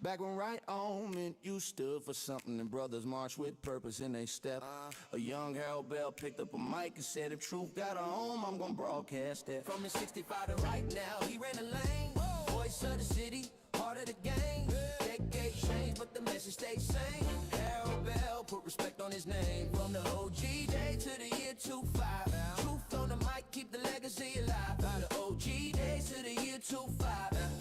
Back when right on meant you stood for something and brothers marched with purpose in they step. A young Harold Bell picked up a mic and said, if truth got a home, I'm gonna broadcast it. From the 65 to right now, he ran a lane. Voice of the city, heart of the game. Decade changed, but the message stayed same. Harold Bell put respect on his name. From the OG day to the year 25. Truth on the mic, keep the legacy alive. From the OG days to the year 25.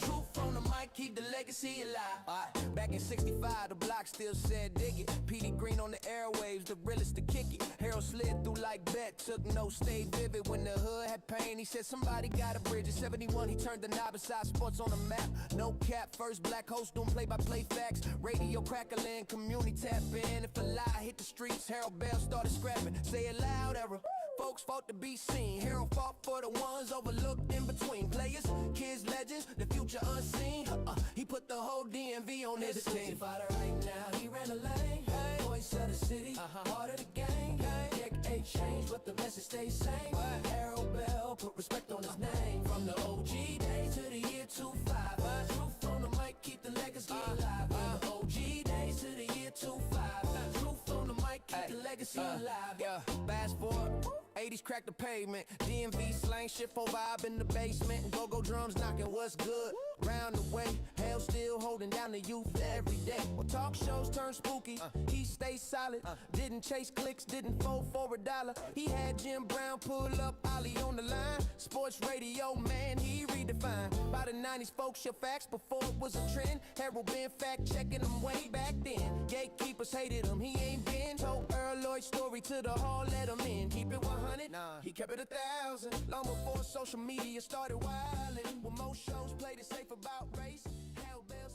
Truth on the mic, keep the legacy alive. Back in 65, the block still said dig it. PD Green on the airwaves, the realest to kick it. Harold slid through like Bet, took notes, stayed vivid. When the hood had pain, he said somebody got a bridge. In 71, he turned the knob beside sports on the map. No cap, first black host doing play-by-play facts. Radio crackling, community tap in. If a lie hit the streets, Harold Bell started scrapping. Say it loud, error. Folks fought to be seen. Harold fought for the ones overlooked in between. Players, kids, legends, the future unseen. He put the whole DMV on his team. Fighter right now, he ran a lane. Voice of the city, part of the game. Decade changed, but the message stays same. Harold Bell put respect on his name. From the OG days to the year 25. Truth on the mic, keep the legacy alive. From the OG days to the year 25. Truth on the mic, keep the legacy alive. Yeah, fast forward. 80s crack the pavement, DMV slang, shit for vibe in the basement, go-go drums knocking what's good, round the way, hell still holding down the youth every day. When talk shows turn spooky, he stayed solid, didn't chase clicks, didn't fold for a dollar. He had Jim Brown pull up, Ollie on the line, sports radio, man, he redefined. By the 90s, folks, your facts before it was a trend. Harold been fact checking them way back then. Gatekeepers hated him, he ain't been. Told Earl Lloyd's story to the hall, let him in. Keep it 100, he kept it 1,000. Long before social media started wildin'. When most shows played it safe about race. Harold Bill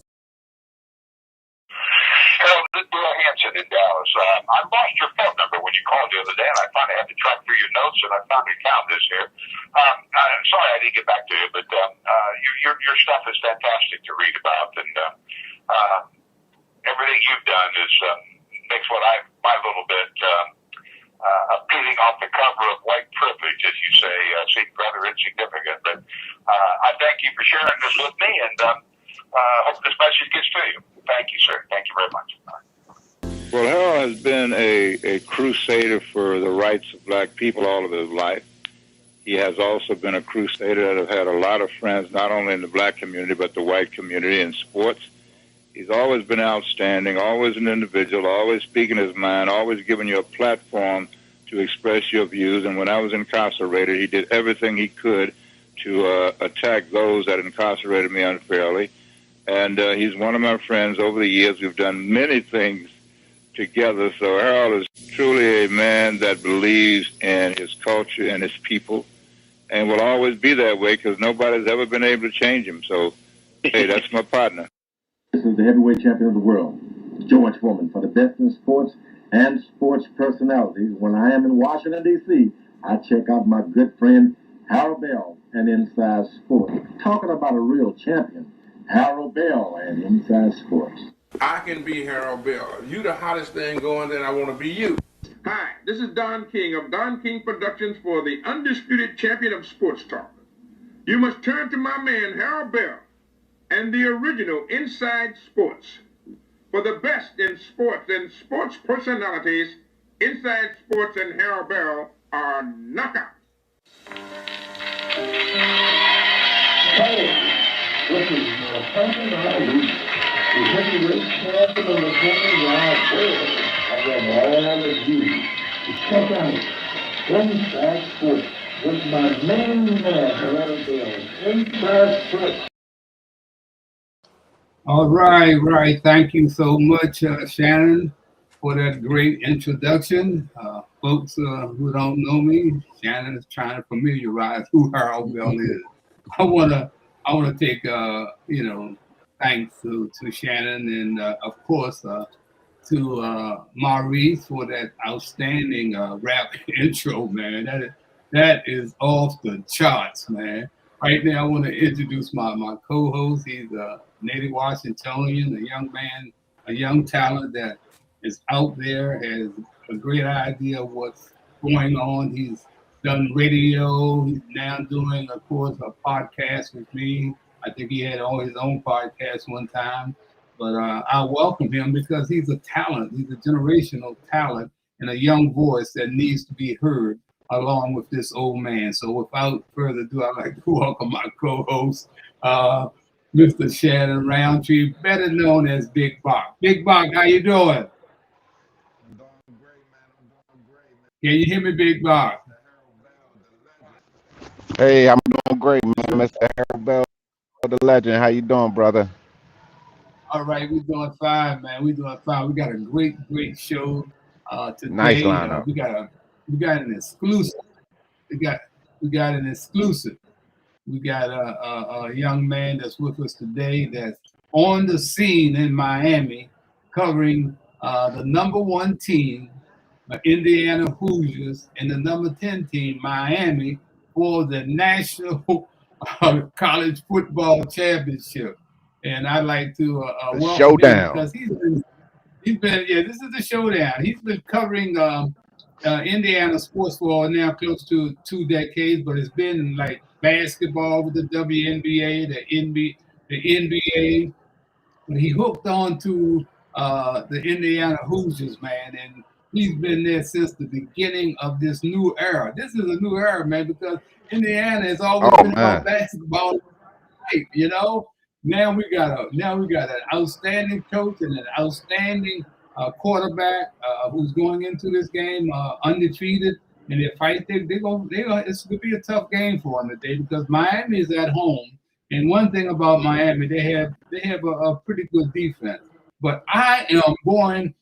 Hanson in Dallas. I lost your phone number when you called the other day, and I finally had to track through your notes, and I finally found this here. I'm sorry I didn't get back to you, but your stuff is fantastic to read about, and everything you've done is makes what my little bit appealing off the cover of white privilege, as you say, seem rather insignificant. But I thank you for sharing this with me, and hope this message gets to you. Thank you, sir. Thank you very much. Well, Harold has been a crusader for the rights of black people all of his life. He has also been a crusader that has had a lot of friends, not only in the black community, but the white community in sports. He's always been outstanding, always an individual, always speaking his mind, always giving you a platform to express your views. And when I was incarcerated, he did everything he could to attack those that incarcerated me unfairly. And he's one of my friends. Over the years, we've done many things together. So Harold is truly a man that believes in his culture and his people, and will always be that way because nobody's ever been able to change him. So, hey, that's my partner. This is the heavyweight champion of the world, George Foreman, for the best in sports and sports personalities. When I am in Washington, D.C., I check out my good friend Harold Bell and Inside Sports. Talking about a real champion, Harold Bell and Inside Sports. I can be Harold Bell. You the hottest thing going, then I want to be you. Hi, this is Don King of Don King Productions for the undisputed champion of sports talk. You must turn to my man Harold Bell and the original Inside Sports. For the best in sports and sports personalities, Inside Sports and Harold Bell are knockouts. Hey, this is Franklin Ali, the heavyweight champion of the wide world. I want all of you to check out Inside Sports with my main man, Harold Bell. Inside Sports. All right. Thank you so much, Shannon, for that great introduction. Folks who don't know me, Shannon is trying to familiarize who Harold Bell is. I wanna take thanks to Shannon and of course to Maurice for that outstanding rap intro, man. That is off the charts, man. Right now, I want to introduce my co-host. He's a native Washingtonian, a young man, a young talent that is out there, has a great idea of what's going on. He's done radio. He's now doing, of course, a podcast with me. I think he had his own podcast one time. But I welcome him because he's a talent. He's a generational talent and a young voice that needs to be heard along with this old man. So without further ado, I'd like to welcome my co-host, Mr. Shannon Roundtree, better known as Big Marc. Big Marc, how you doing? I'm doing great, man. I'm doing great, man. Can you hear me, Big Marc? Hey, I'm doing great, man. Mr. Harold Bell, the legend. How you doing, brother? All right, we're doing fine, man. We're doing fine. We got a great show Nice today. lineup. We got an exclusive. We got an exclusive. We got a young man that's with us today that's on the scene in Miami, covering the number 1 team, Indiana Hoosiers, and the number 10 team, Miami, for the National College Football Championship. And I'd like to welcome Showdown. him because he's been this is the showdown. He's been covering Indiana sports for now close to 2 decades, but it's been like basketball with the WNBA, the NBA. But he hooked on to the Indiana Hoosiers, man, and he's been there since the beginning of this new era. This is a new era, man, because Indiana has always been about basketball, you know. Now we got an outstanding coach and an outstanding quarterback who's going into this game undefeated, and they fight. It's gonna be a tough game for them today because Miami is at home. And one thing about Miami, they have a pretty good defense. But I am going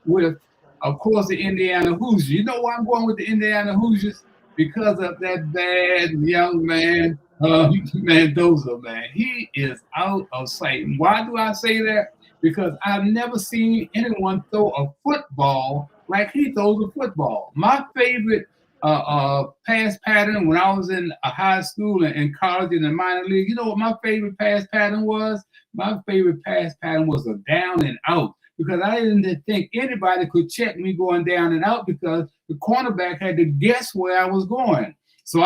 with, of course, the Indiana Hoosiers. You know why I'm going with the Indiana Hoosiers? Because of that bad young man, Mendoza, man. He is out of sight. And why do I say that? Because I've never seen anyone throw a football like he throws a football. My favorite pass pattern when I was in a high school and college and the minor league, you know what my favorite pass pattern was? My favorite pass pattern was a down and out, because I didn't think anybody could check me going down and out because the cornerback had to guess where I was going. So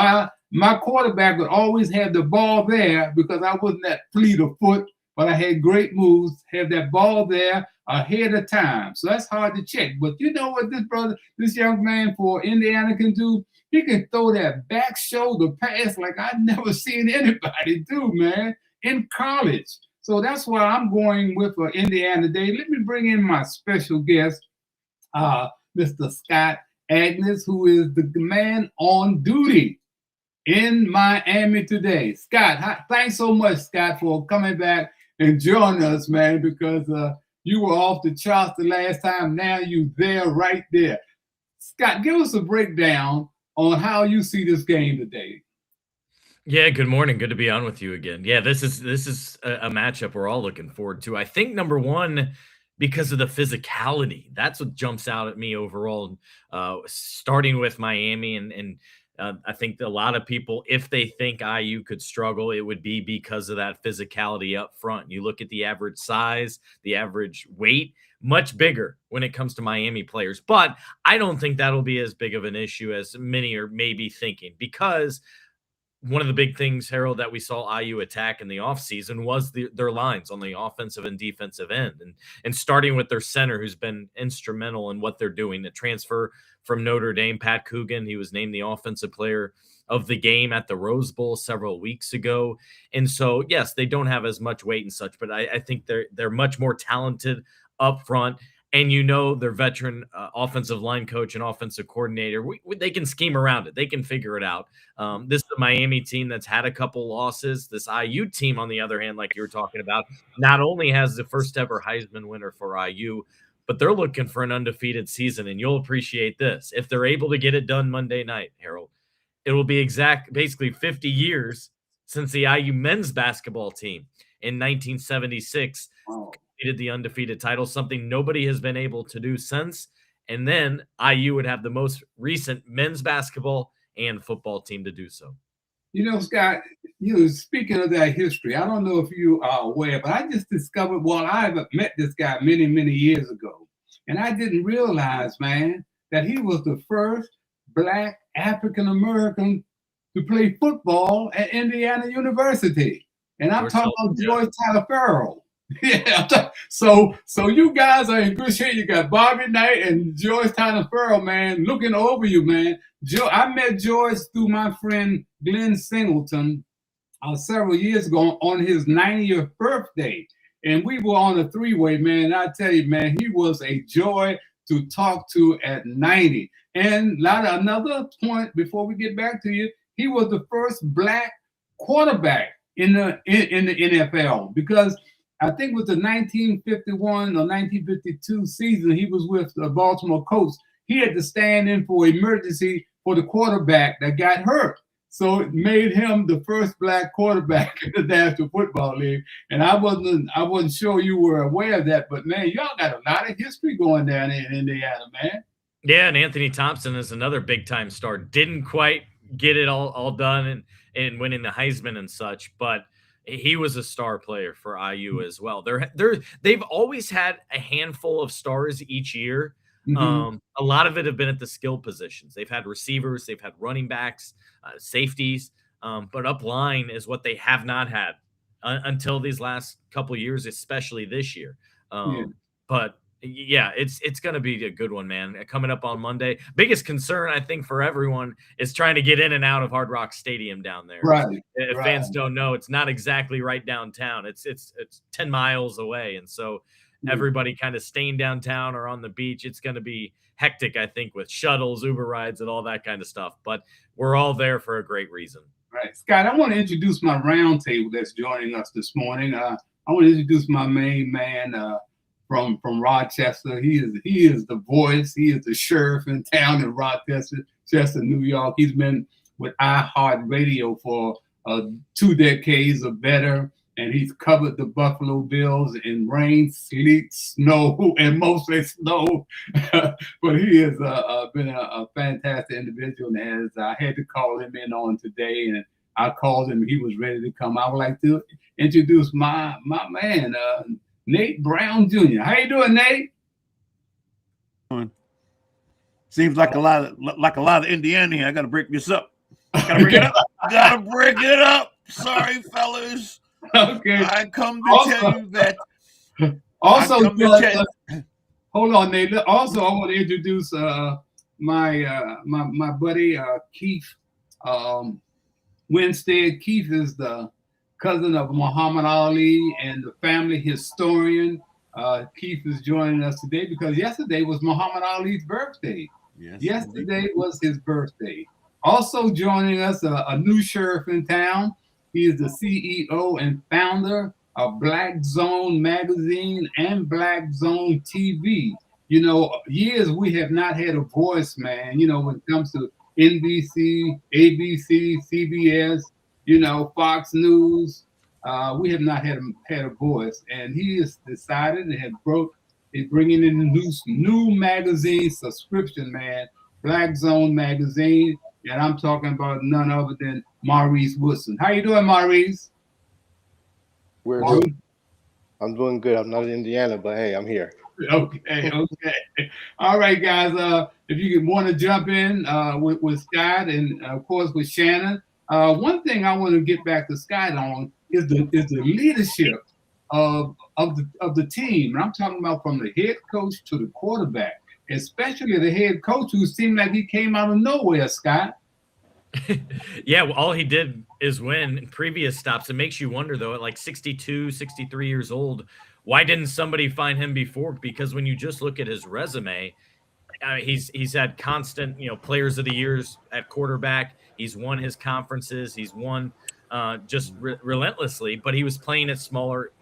my quarterback would always have the ball there because I wasn't that fleet of foot, but I had great moves, have that ball there ahead of time. So that's hard to check. But you know what this young man for Indiana can do? He can throw that back shoulder pass like I've never seen anybody do, man, in college. So that's why I'm going with Indiana today. Let me bring in my special guest, Mr. Scott Agness, who is the man on duty in Miami today. Scott, thanks so much, Scott, for coming back and joining us, man, because you were off the charts the last time. Now you're there, right there. Scott, give us a breakdown on how you see this game today. Yeah, good morning. Good to be on with you again. Yeah, this is a matchup we're all looking forward to. I think number one, because of the physicality, that's what jumps out at me overall. Starting with Miami, and I think a lot of people, if they think IU could struggle, it would be because of that physicality up front. You look at the average size, the average weight, much bigger when it comes to Miami players. But I don't think that'll be as big of an issue as many are maybe thinking, because one of the big things, Harold, that we saw IU attack in the offseason was their lines on the offensive and defensive end. And starting with their center, who's been instrumental in what they're doing. The transfer from Notre Dame, Pat Coogan, he was named the offensive player of the game at the Rose Bowl several weeks ago. And so, yes, they don't have as much weight and such, but I think they're much more talented up front. And their veteran offensive line coach and offensive coordinator, they can scheme around it. They can figure it out. This is a Miami team that's had a couple losses. This IU team, on the other hand, like you were talking about, not only has the first ever Heisman winner for IU, but they're looking for an undefeated season. And you'll appreciate this. If they're able to get it done Monday night, Harold, it will be basically 50 years since the IU men's basketball team in 1976 completed the undefeated title, something nobody has been able to do since. And then IU would have the most recent men's basketball and football team to do so. Scott, speaking of that history, I don't know if you are aware, but I just discovered, I've met this guy many, many years ago, and I didn't realize, man, that he was the first Black African-American to play football at Indiana University. And I'm talking about George Taliaferro. Yeah. So you guys are in good shape. You got Bobby Knight and George Tyler Farrell, man, looking over you, man. I met George through my friend Glenn Singleton several years ago on his 90th birthday. And we were on a three-way, man. I tell you, man, he was a joy to talk to at 90. And another point before we get back to you, he was the first black quarterback in the NFL, because I think it was the 1951 or 1952 season he was with the Baltimore Colts. He had to stand in for emergency for the quarterback that got hurt. So it made him the first black quarterback in the National Football League. And I wasn't sure you were aware of that, but man, y'all got a lot of history going down in Indiana, man. Yeah, and Anthony Thompson is another big time star. Didn't quite get it all done and winning the Heisman and such, but he was a star player for IU as well. They've always had a handful of stars each year. Mm-hmm. A lot of it have been at the skill positions. They've had receivers, they've had running backs, safeties, but up line is what they have not had until these last couple of years, especially this year. But yeah, it's going to be a good one, man. Coming up on Monday. Biggest concern, I think, for everyone is trying to get in and out of Hard Rock Stadium down there. Right. If fans don't know, it's not exactly right downtown. It's 10 miles away, and so everybody kind of staying downtown or on the beach. It's going to be hectic, I think, with shuttles, Uber rides, and all that kind of stuff. But we're all there for a great reason. Right. Scott, I want to introduce my roundtable that's joining us this morning. I want to introduce my main man from Rochester. He is the voice. He is the sheriff in town in Rochester, New York. He's been with iHeartRadio for 2 decades or better. And he's covered the Buffalo Bills in rain, sleet, snow, and mostly snow. But he has been a fantastic individual. And as I had to call him in on today, and I called him, he was ready to come. I would like to introduce my man, Nate Brown Jr. How you doing, Nate? Seems like a lot of Indiana here. I got to break this up. Gotta break it up. Sorry, fellas. Okay. I come to tell you that. Also, hold on, Nate. Also, I want to introduce my buddy Keith Winstead. Keith is the cousin of Muhammad Ali and the family historian. Keith is joining us today because yesterday was Muhammad Ali's birthday. Yes, yesterday was his birthday. Also joining us, a new sheriff in town. He is the CEO and founder of Black Zone Magazine and Black Zone TV. You know, years we have not had a voice, man, you know, when it comes to NBC, ABC, CBS, you know, Fox News. We have not had a voice. And he has decided and is bringing in a new magazine subscription, man, Black Zone Magazine. And I'm talking about none other than Maurice Woodson. How you doing, Maurice? I'm doing good. I'm not in Indiana, but hey, I'm here. Okay. All right, guys. If you want to jump in with Scott and of course with Shannon. One thing I want to get back to Scott on is the leadership of the team. And I'm talking about from the head coach to the quarterback, especially the head coach who seemed like he came out of nowhere, Scott. Yeah, well, all he did is win in previous stops. It makes you wonder, though, at like 62, 63 years old, why didn't somebody find him before? Because when you just look at his resume, he's had constant, players of the years at quarterback. He's won his conferences. He's won just relentlessly, but he was playing at smaller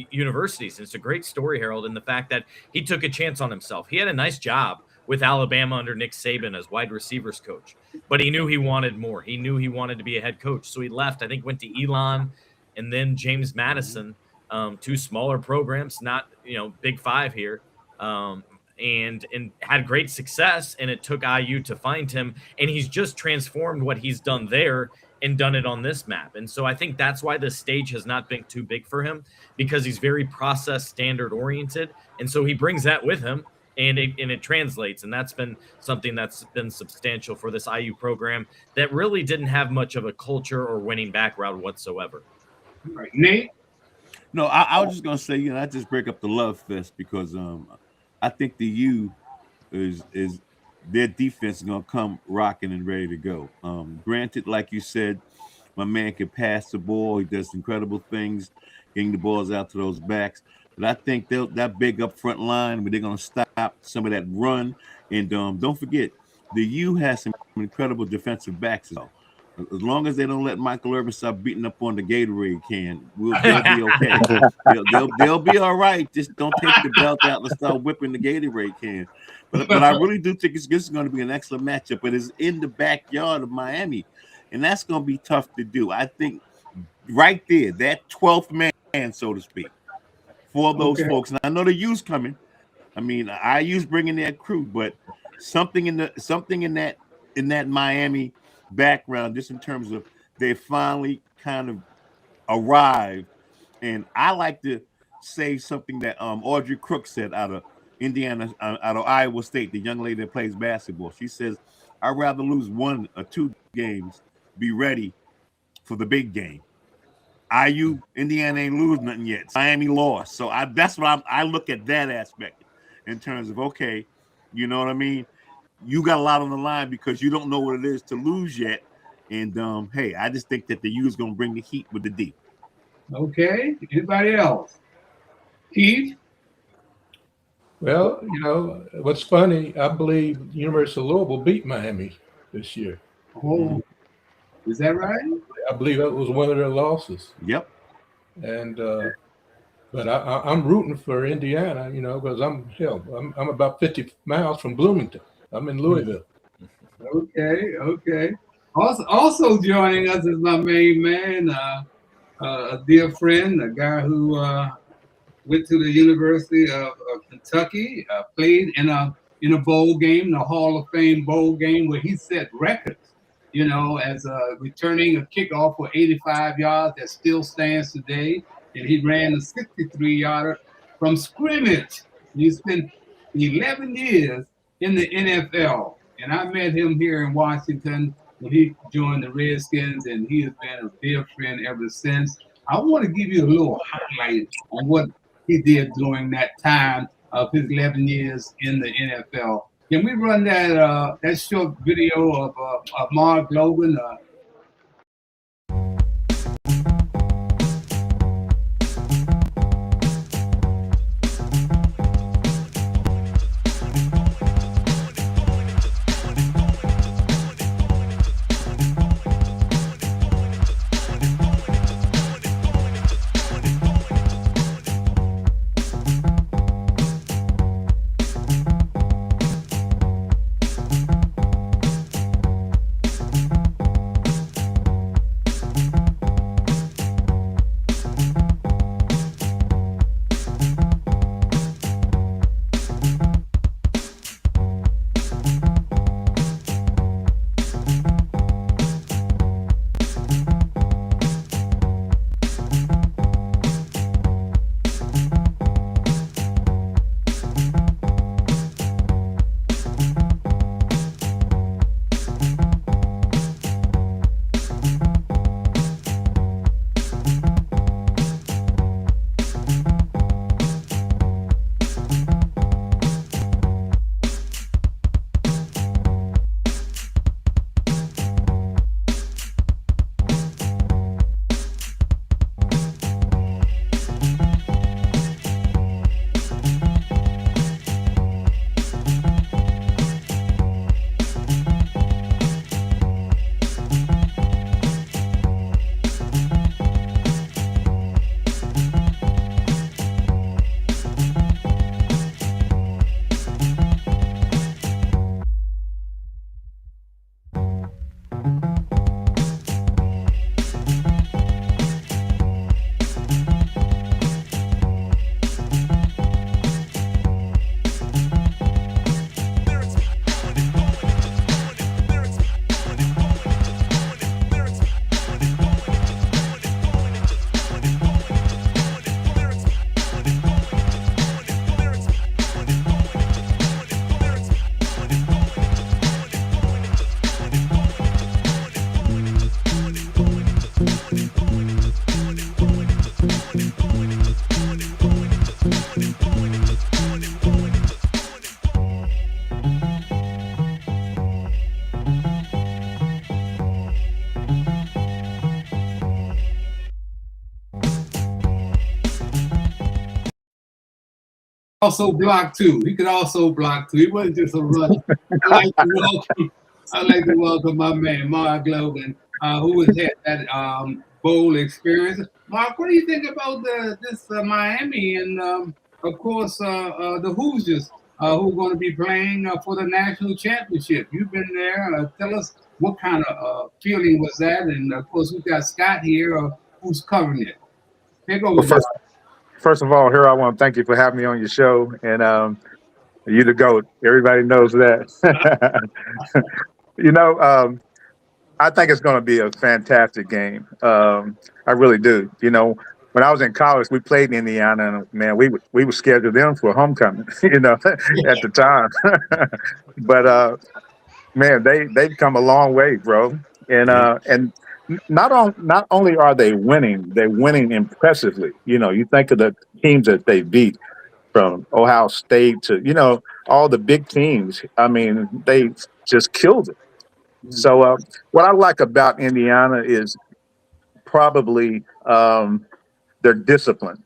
universities. And it's a great story, Harold, in the fact that he took a chance on himself. He had a nice job with Alabama under Nick Saban as wide receivers coach, but he knew he wanted more. He knew he wanted to be a head coach. So he left, I think went to Elon and then James Madison, 2 smaller programs, not, Big Five here, and had great success. And it took IU to find him. And he's just transformed what he's done there and done it on this map. And so I think that's why the stage has not been too big for him, because he's very process standard oriented. And so he brings that with him. And it translates, and that's been something that's been substantial for this IU program that really didn't have much of a culture or winning background whatsoever. All right, Nate? No, I was just gonna say, I just break up the love fest because I think the U is their defense is gonna come rocking and ready to go. Granted, like you said, my man can pass the ball. He does incredible things, getting the balls out to those backs. But I think that big up front line, where they're gonna stop some of that run. And don't forget, the U has some incredible defensive backs. Though. As long as they don't let Michael Irvin stop beating up on the Gatorade can, they'll be okay. They'll be all right. Just don't take the belt out and start whipping the Gatorade can. But I really do think this is going to be an excellent matchup. But it's in the backyard of Miami, and that's going to be tough to do. I think right there, that 12th man, so to speak, for those folks. And I know the U's coming. I mean, IU's bringing their crew, but something in that Miami background, just in terms of they finally kind of arrived. And I like to say something that Audrey Crook said out of Indiana, out of Iowa State, the young lady that plays basketball. She says, I'd rather lose 1 or 2 games, be ready for the big game. IU, Indiana ain't lose nothing yet. Miami lost. So that's what I look at that aspect in terms of, okay, you know what I mean? You got a lot on the line because you don't know what it is to lose yet. And, hey, I just think that the U is going to bring the heat with the D. Okay. Anybody else? Keith? Well, what's funny, I believe University of Louisville beat Miami this year. Oh, is that right? I believe that was one of their losses. Yep. And but I'm rooting for Indiana, because I'm about 50 miles from Bloomington. I'm in Louisville. Okay. Also joining us is my main man, a dear friend, a guy who went to the University of Kentucky, played in a bowl game, the Hall of Fame bowl game, where he set records. As returning a kickoff for 85 yards that still stands today. And he ran a 63-yarder from scrimmage. He spent 11 years in the NFL. And I met him here in Washington when he joined the Redskins, and he has been a dear friend ever since. I want to give you a little highlight on what he did during that time of his 11 years in the NFL. Can we run that short video of Marc, Logan? also block too. He could also block too. He wasn't just a runner. I'd like to welcome my man, Marc Logan, who has had that bowl experience. Marc, what do you think about this Miami and, of course, the Hoosiers who are going to be playing for the national championship? You've been there. Tell us what kind of feeling was that? And, of course, we've got Scott here who's covering it. Take over, Well, first of all, here I want to thank you for having me on your show, and you the GOAT. Everybody knows that. I think it's going to be a fantastic game. I really do. When I was in college, we played in Indiana, and man, we were scared of them for homecoming. At the time. But man, they've come a long way, bro. And not only are they winning, they're winning impressively. You think of the teams that they beat, from Ohio State to all the big teams. I mean, they just killed it. So what I like about Indiana is probably their discipline.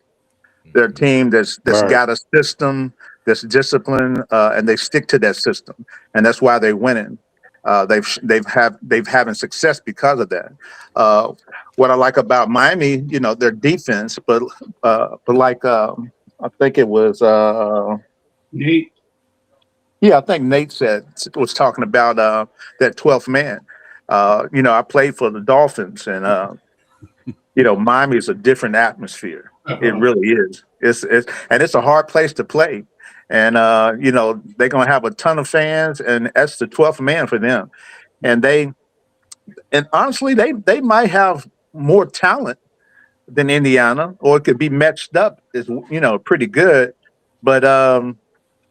Their team that's got a system, that's disciplined, and they stick to that system, and that's why they're winning. They've having success because of that. What I like about Miami, their defense, but like I think it was Nate. Yeah, I think Nate was talking about that 12th man. I played for the Dolphins, and Miami is a different atmosphere. It really is. It's a hard place to play, and they're gonna have a ton of fans, and that's the 12th man for them. And honestly, they might have more talent than Indiana, or it could be matched up as pretty good, but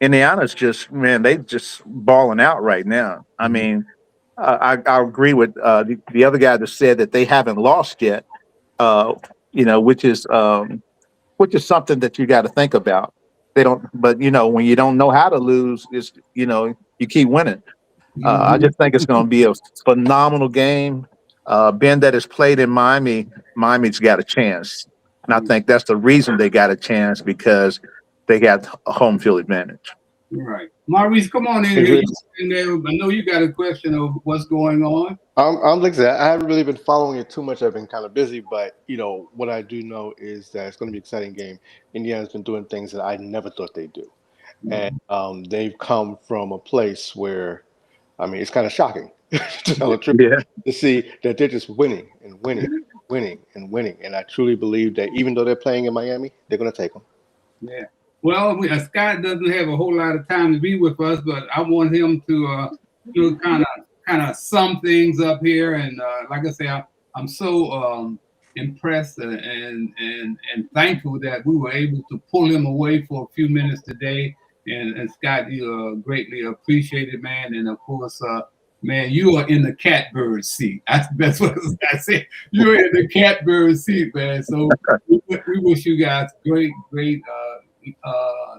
Indiana's just, man, they just balling out right now. I mean, I agree with the other guy that said that they haven't lost yet, which is something that you got to think about. They don't, but when you don't know how to lose, is you keep winning. I just think it's going to be a phenomenal game. Being that it's played in Miami, Miami's got a chance, and I think that's the reason they got a chance, because they got a home field advantage. Right. Maurice, come on in here. I know you got a question of what's going on. I'm like that. I haven't really been following it too much. I've been kind of busy, but what I do know is that it's going to be an exciting game. Indiana's been doing things that I never thought they'd do, and they've come from a place where, I mean, it's kind of shocking to tell the truth, to see that they're just winning and winning, winning and winning. And I truly believe that even though they're playing in Miami, they're going to take them. Yeah. Well, Scott doesn't have a whole lot of time to be with us, but I want him to kind of sum things up here. And like I say, I'm so impressed and thankful that we were able to pull him away for a few minutes today. And Scott, you greatly appreciated, man. And of course, man, you are in the catbird seat. That's what I said. You're in the catbird seat, man. So we wish you guys great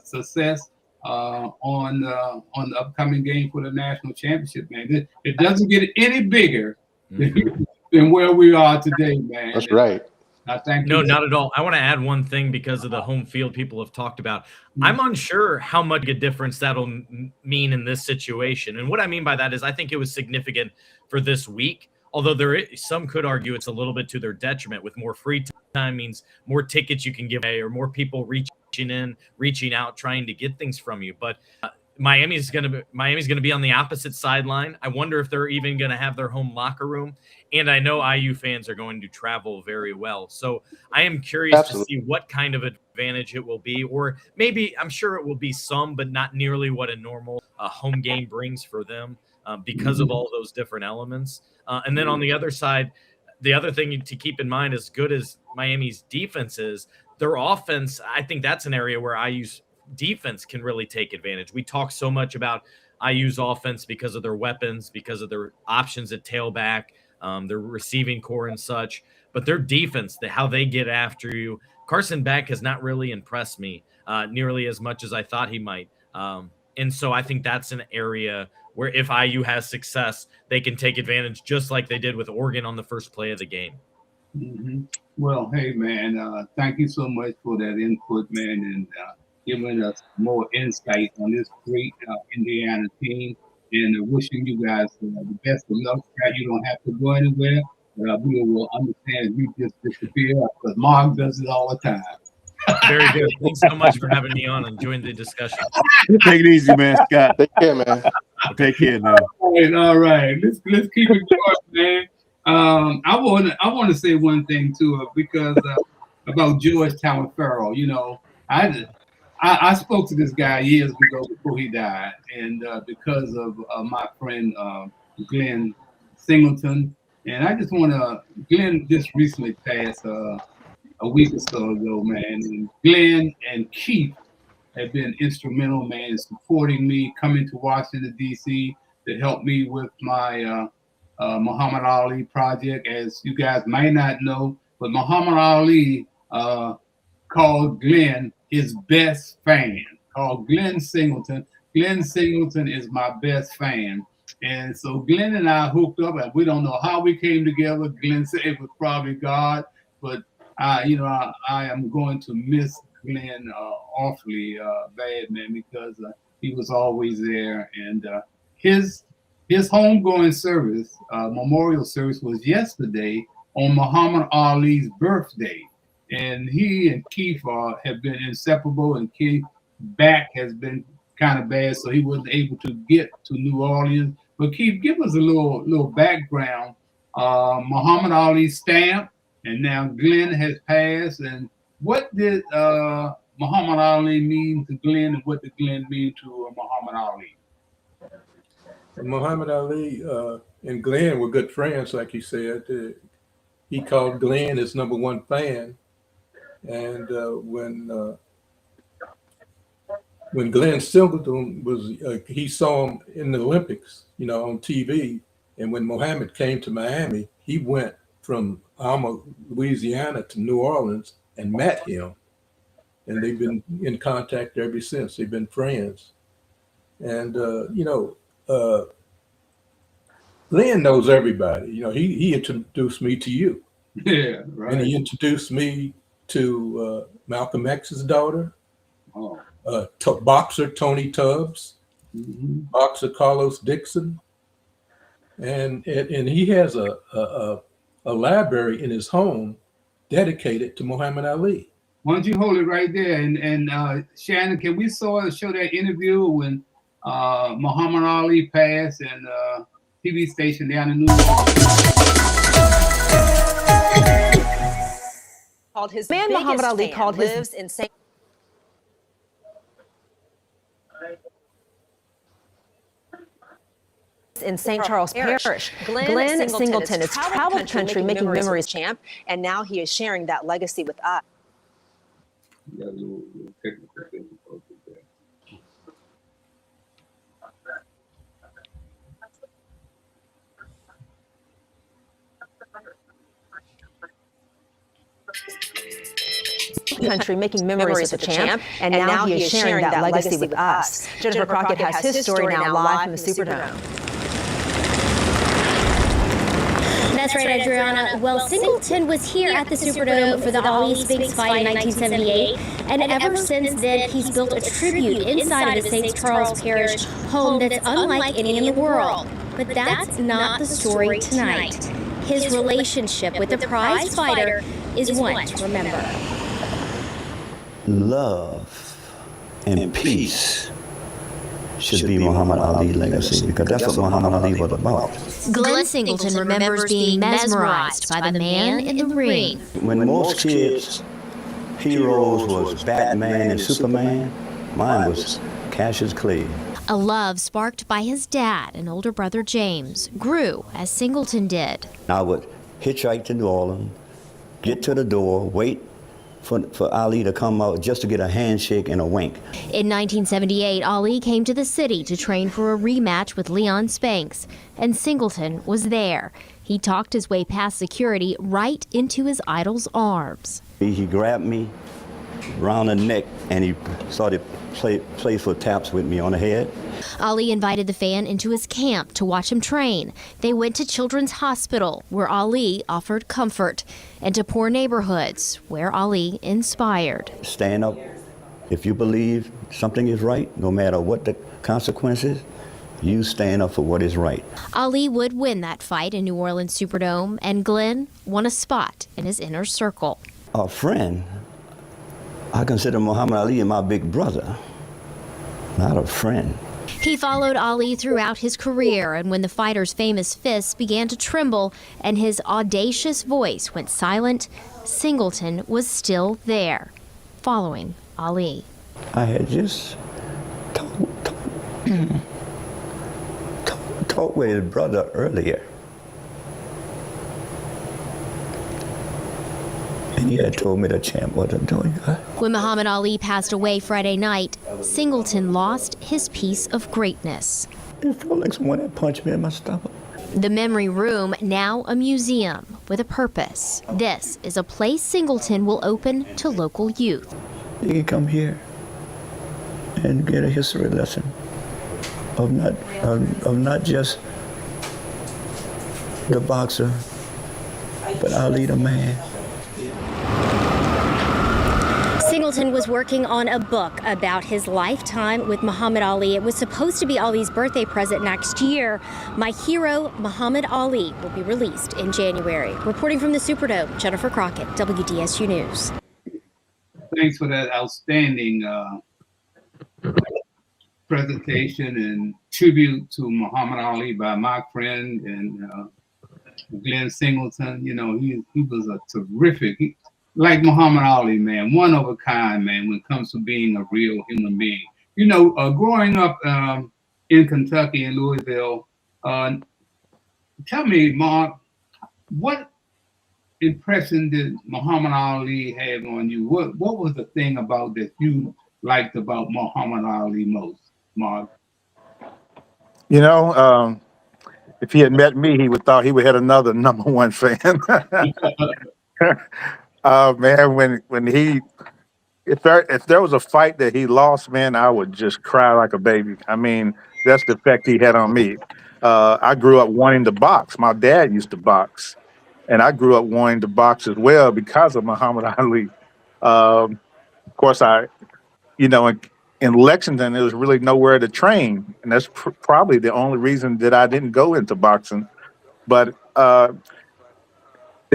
success on the upcoming game for the national championship, man. It doesn't get any bigger than where we are today, man. That's right. No, not at all. I want to add one thing because of the home field people have talked about. I'm unsure how much a difference that'll mean in this situation. And what I mean by that is I think it was significant for this week, although some could argue it's a little bit to their detriment. With more free time means more tickets you can give away, or more people reaching out, trying to get things from you. But Miami's going to be on the opposite sideline. I wonder if they're even going to have their home locker room. And I know IU fans are going to travel very well. So I am curious to see what kind of advantage it will be, or maybe I'm sure it will be some, but not nearly what a normal home game brings for them because of all those different elements. And then on the other side, the other thing to keep in mind, as good as Miami's defense is, their offense, I think that's an area where IU's defense can really take advantage. We talk so much about IU's offense because of their weapons, because of their options at tailback, their receiving core and such, but their defense, how they get after you. Carson Beck has not really impressed me nearly as much as I thought he might. And so I think that's an area where if IU has success, they can take advantage, just like they did with Oregon on the first play of the game. Mm-hmm. Well, hey, man, thank you so much for that input, man. And giving us more insight on this great Indiana team. And wishing you guys the best of luck. You don't have to go anywhere. We will understand if you just disappear because Marc does it all the time. Very good. Thanks so much for having me on and join the discussion. Take it easy, man, Scott. Take care, man. Take care now. All right. Let's keep it going, man. I want to say one thing too, because about Georgetown Farrell. You know, I spoke to this guy years ago before he died, and because of my friend Glenn Singleton, and I just want to. Glenn just recently passed a week or so ago, man. And Glenn and Keith have been instrumental, man, in supporting me coming to Washington, D.C. to help me with my Muhammad Ali project. As you guys might not know, but Muhammad Ali called Glenn his best fan, called Glenn Singleton. Glenn Singleton is my best fan. And so Glenn and I hooked up, and we don't know how we came together. Glenn said it was probably God, but I am going to miss Glenn awfully bad, man, because he was always there. And his homegoing service, memorial service, was yesterday on Muhammad Ali's birthday. And he and Keith have been inseparable, and Keith's back has been kind of bad, so he wasn't able to get to New Orleans. But Keith, give us a little background. Muhammad Ali stamp, and now Glenn has passed. And what did Muhammad Ali mean to Glenn, and what did Glenn mean to Muhammad Ali? Muhammad Ali and Glenn were good friends, like you said. He called Glenn his number one fan. And when Glenn Singleton was, he saw him in the Olympics, on TV. And when Muhammad came to Miami, he went from Alma, Louisiana to New Orleans and met him. And they've been in contact ever since. They've been friends. And, Glenn knows everybody. He introduced me to you. Yeah, right. And he introduced me to Malcolm X's daughter, boxer Tony Tubbs, boxer Carlos Dixon, and he has a library in his home dedicated to Muhammad Ali. Why don't you hold it right there? And Shannon, can we show that interview when Muhammad Ali passed and TV station down in New York? Called his man Muhammad Ali called his lives in St. Charles Parish. Glenn Singleton has traveled the country making memories champ, and now he is sharing that legacy with us. Country making memories of the champ, and now he is sharing that legacy with us. Jennifer Crockett has his story now live from the Superdome. That's right, Adriana. Well, Singleton was here at the Superdome for the Ali Spinks fight in 1978, and ever since then, he's built a tribute inside of the St. Charles Parish home that's unlike any in the world. But that's not the story tonight. His relationship with the prize fighter is one to remember. Love and peace should be Muhammad Ali's legacy, because that's what Muhammad Ali was about. Glenn Singleton remembers being mesmerized by the man in the ring. When most kids' heroes was Batman and Superman, mine was Cassius Clay. A love sparked by his dad and older brother James grew as Singleton did. I would hitchhike to New Orleans, get to the door, wait for Ali to come out just to get a handshake and a wink. In 1978, Ali came to the city to train for a rematch with Leon Spanks, and Singleton was there. He talked his way past security right into his idol's arms. He grabbed me around the neck and he started playful taps with me on the head. Ali invited the fan into his camp to watch him train. They went to Children's Hospital, where Ali offered comfort, and to poor neighborhoods, where Ali inspired. Stand up If you believe something is right, no matter what the consequences, you stand up for what is right. Ali would win that fight in New Orleans Superdome, and Glenn won a spot in his inner circle. A friend, I consider Muhammad Ali my big brother, not a friend. He followed Ali throughout his career, and when the fighter's famous fists began to tremble and his audacious voice went silent, Singleton was still there, following Ali. I had just talked with his brother earlier, and he had told me the champ wasn't doing good. When Muhammad Ali passed away Friday night, Singleton lost his piece of greatness. It felt like someone had punched me in my stomach. The memory room, now a museum with a purpose. This is a place Singleton will open to local youth. You can come here and get a history lesson of not just the boxer, but Ali the man. Singleton was working on a book about his lifetime with Muhammad Ali. It was supposed to be Ali's birthday present next year. My Hero, Muhammad Ali, will be released in January. Reporting from the Superdome, Jennifer Crockett, WDSU News. Thanks for that outstanding presentation and tribute to Muhammad Ali by my friend and Glenn Singleton. You know, he was a terrific, like Muhammad Ali, man, one of a kind, man, when it comes to being a real human being. You know, growing up in Kentucky and Louisville, tell me, Marc, what impression did Muhammad Ali have on you? What was the thing about that you liked about Muhammad Ali most, Marc? You know, if he had met me, he would thought he would have another #1 fan. Man, when he, if there was a fight that he lost, man, I would just cry like a baby. I mean, that's the effect he had on me. I grew up wanting to box. My dad used to box, and I grew up wanting to box as well because of Muhammad Ali. Of course, in Lexington, there was really nowhere to train, and that's probably the only reason that I didn't go into boxing. But the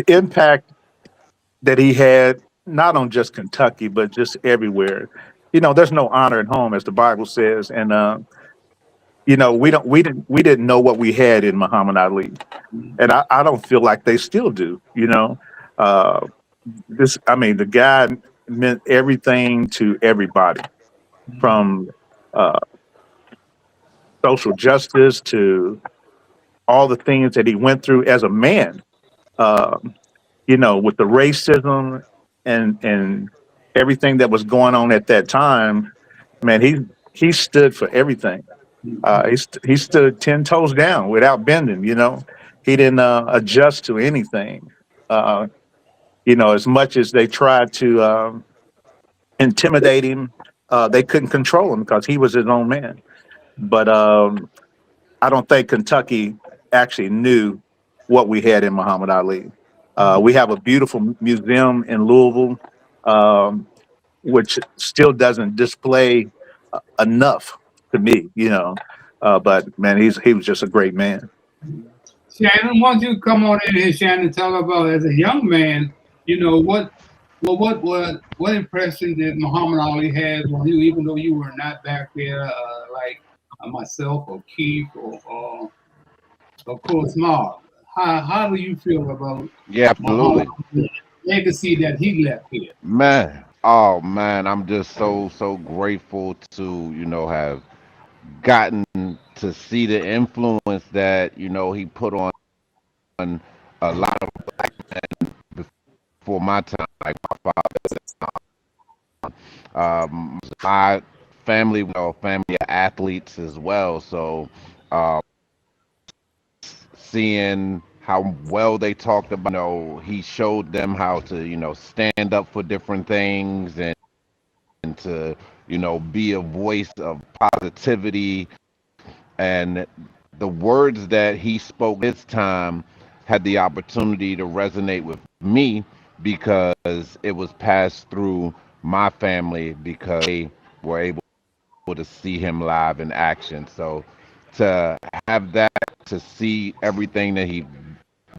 impact that he had, not on just Kentucky, but just everywhere. You know, there's no honor at home, as the Bible says, and you know, we didn't know what we had in Muhammad Ali, and I don't feel like they still do. You know, the guy meant everything to everybody, from social justice to all the things that he went through as a man. You know, with the racism and everything that was going on at that time, man, he stood for everything. He stood 10 toes down without bending. You know, he didn't adjust to anything. You know, as much as they tried to intimidate him, they couldn't control him because he was his own man. But I don't think Kentucky actually knew what we had in Muhammad Ali. We have a beautiful museum in Louisville, which still doesn't display enough to me, you know. But man, he was just a great man. Shannon, why don't you come on in here, Shannon, tell about, as a young man, you know, what impression did Muhammad Ali have on you, even though you were not back there, like myself or Keith or of course Marc? How do you feel about absolutely the legacy that he left here? Man, oh man, I'm just so grateful to, you know, have gotten to see the influence that, you know, he put on a lot of black men before my time, like my father. My family, you know, family of athletes as well, so seeing how well they talked about, you know, he showed them how to, you know, stand up for different things and to, you know, be a voice of positivity. And the words that he spoke this time had the opportunity to resonate with me because it was passed through my family because they were able to see him live in action. So to have that, to see everything that he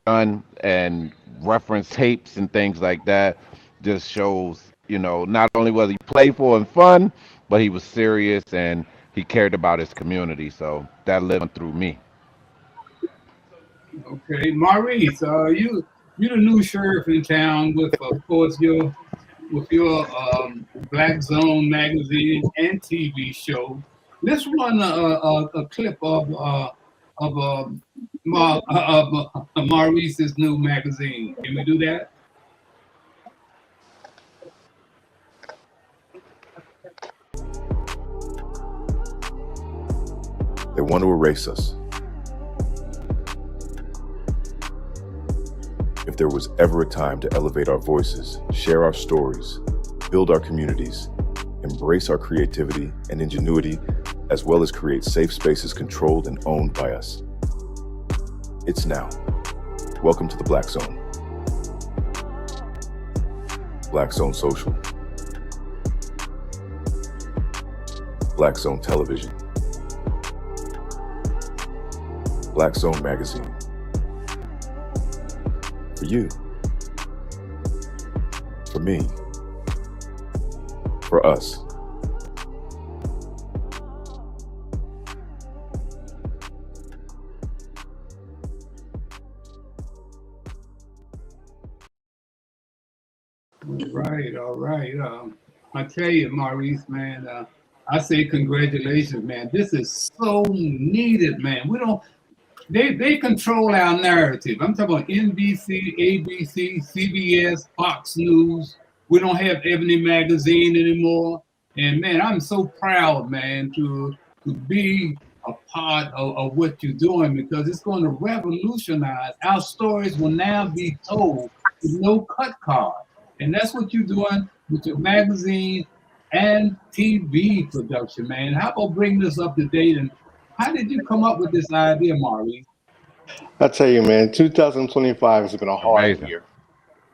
done and reference tapes and things like that, just shows, not only was he playful and fun, but he was serious and he cared about his community. So that lived through me. Okay, Maurice, you the new sheriff in town with, of course, your Black Zone magazine and TV show. Let's run a clip of Maurice's new magazine. Can we do that? They want to erase us. If there was ever a time to elevate our voices, share our stories, build our communities, embrace our creativity and ingenuity, as well as create safe spaces controlled and owned by us, it's now. Welcome to the Black Zone. Black Zone Social. Black Zone Television. Black Zone Magazine. For you. For me. For us. All right. I tell you, Maurice, man, I say congratulations, man. This is so needed, man. They control our narrative. I'm talking about NBC, ABC, CBS, Fox News. We don't have Ebony Magazine anymore. And man, I'm so proud, man, to be a part of what you're doing, because it's going to revolutionize. Our stories will now be told with no cut card. And that's what you're doing with your magazine and TV production, man. How about bring this up to date? And how did you come up with this idea, Maurice? I tell you, man, 2025 has been a hard year.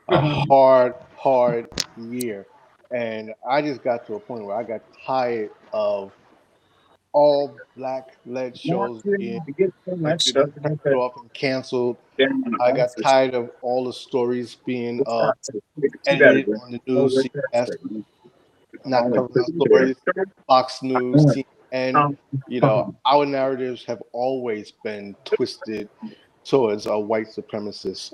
A hard year. And I just got to a point where I got tired of all Black-led shows being cut off and canceled. I got tired of all the stories being edited on the news, CBS, not covering the stories, Fox News, CNN. Our narratives have always been twisted towards a white supremacist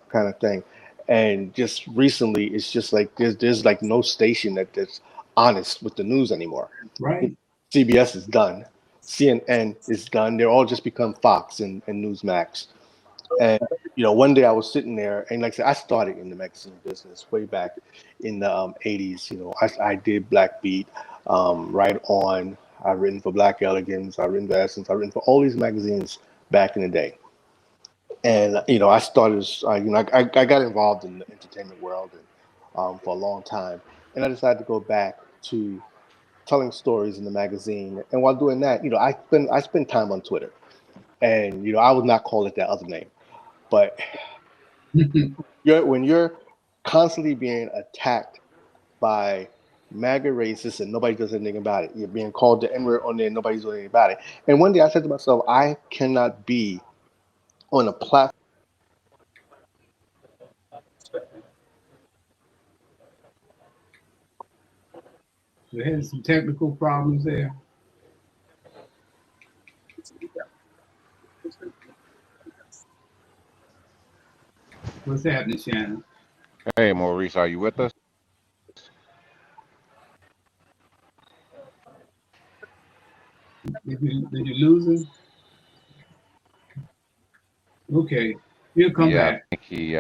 kind of thing. And just recently, it's just like there's like no station that's honest with the news anymore. Right. CBS is done. CNN is done. They're all just become Fox and Newsmax. And, one day I was sitting there, and like I said, I started in the magazine business way back in the 80s. I did Black Beat, Right On. I've written for Black Elegance. I've written for Essence. I've written for all these magazines back in the day. And, I started, I got involved in the entertainment world and, for a long time. And I decided to go back to telling stories in the magazine. And while doing that, I spend time on Twitter. And, I would not call it that other name. But when you're constantly being attacked by MAGA racists and nobody does anything about it, you're being called the N-word on there and nobody's doing anything about it. And one day I said to myself, I cannot be on a platform. We had some technical problems there. What's happening, Shannon? Hey, Maurice, are you with us? Did you lose him? Okay, he'll come back. I think he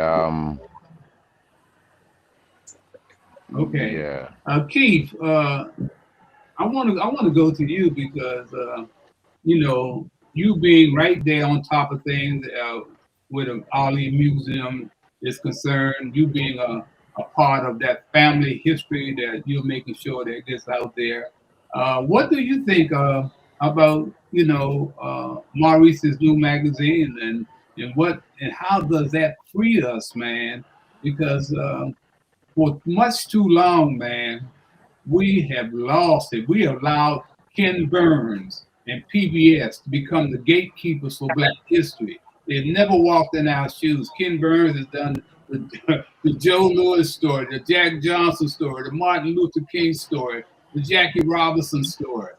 Okay. Yeah. Keith, I want to go to you because you being right there on top of things where the Ali Museum is concerned, you being a part of that family history that you're making sure that gets out there. What do you think about Maurice's new magazine and how does that free us, man? Because for much too long, man, we have lost it. We allowed Ken Burns and PBS to become the gatekeepers for Black history. They've never walked in our shoes. Ken Burns has done the Joe Louis story, the Jack Johnson story, the Martin Luther King story, the Jackie Robinson story.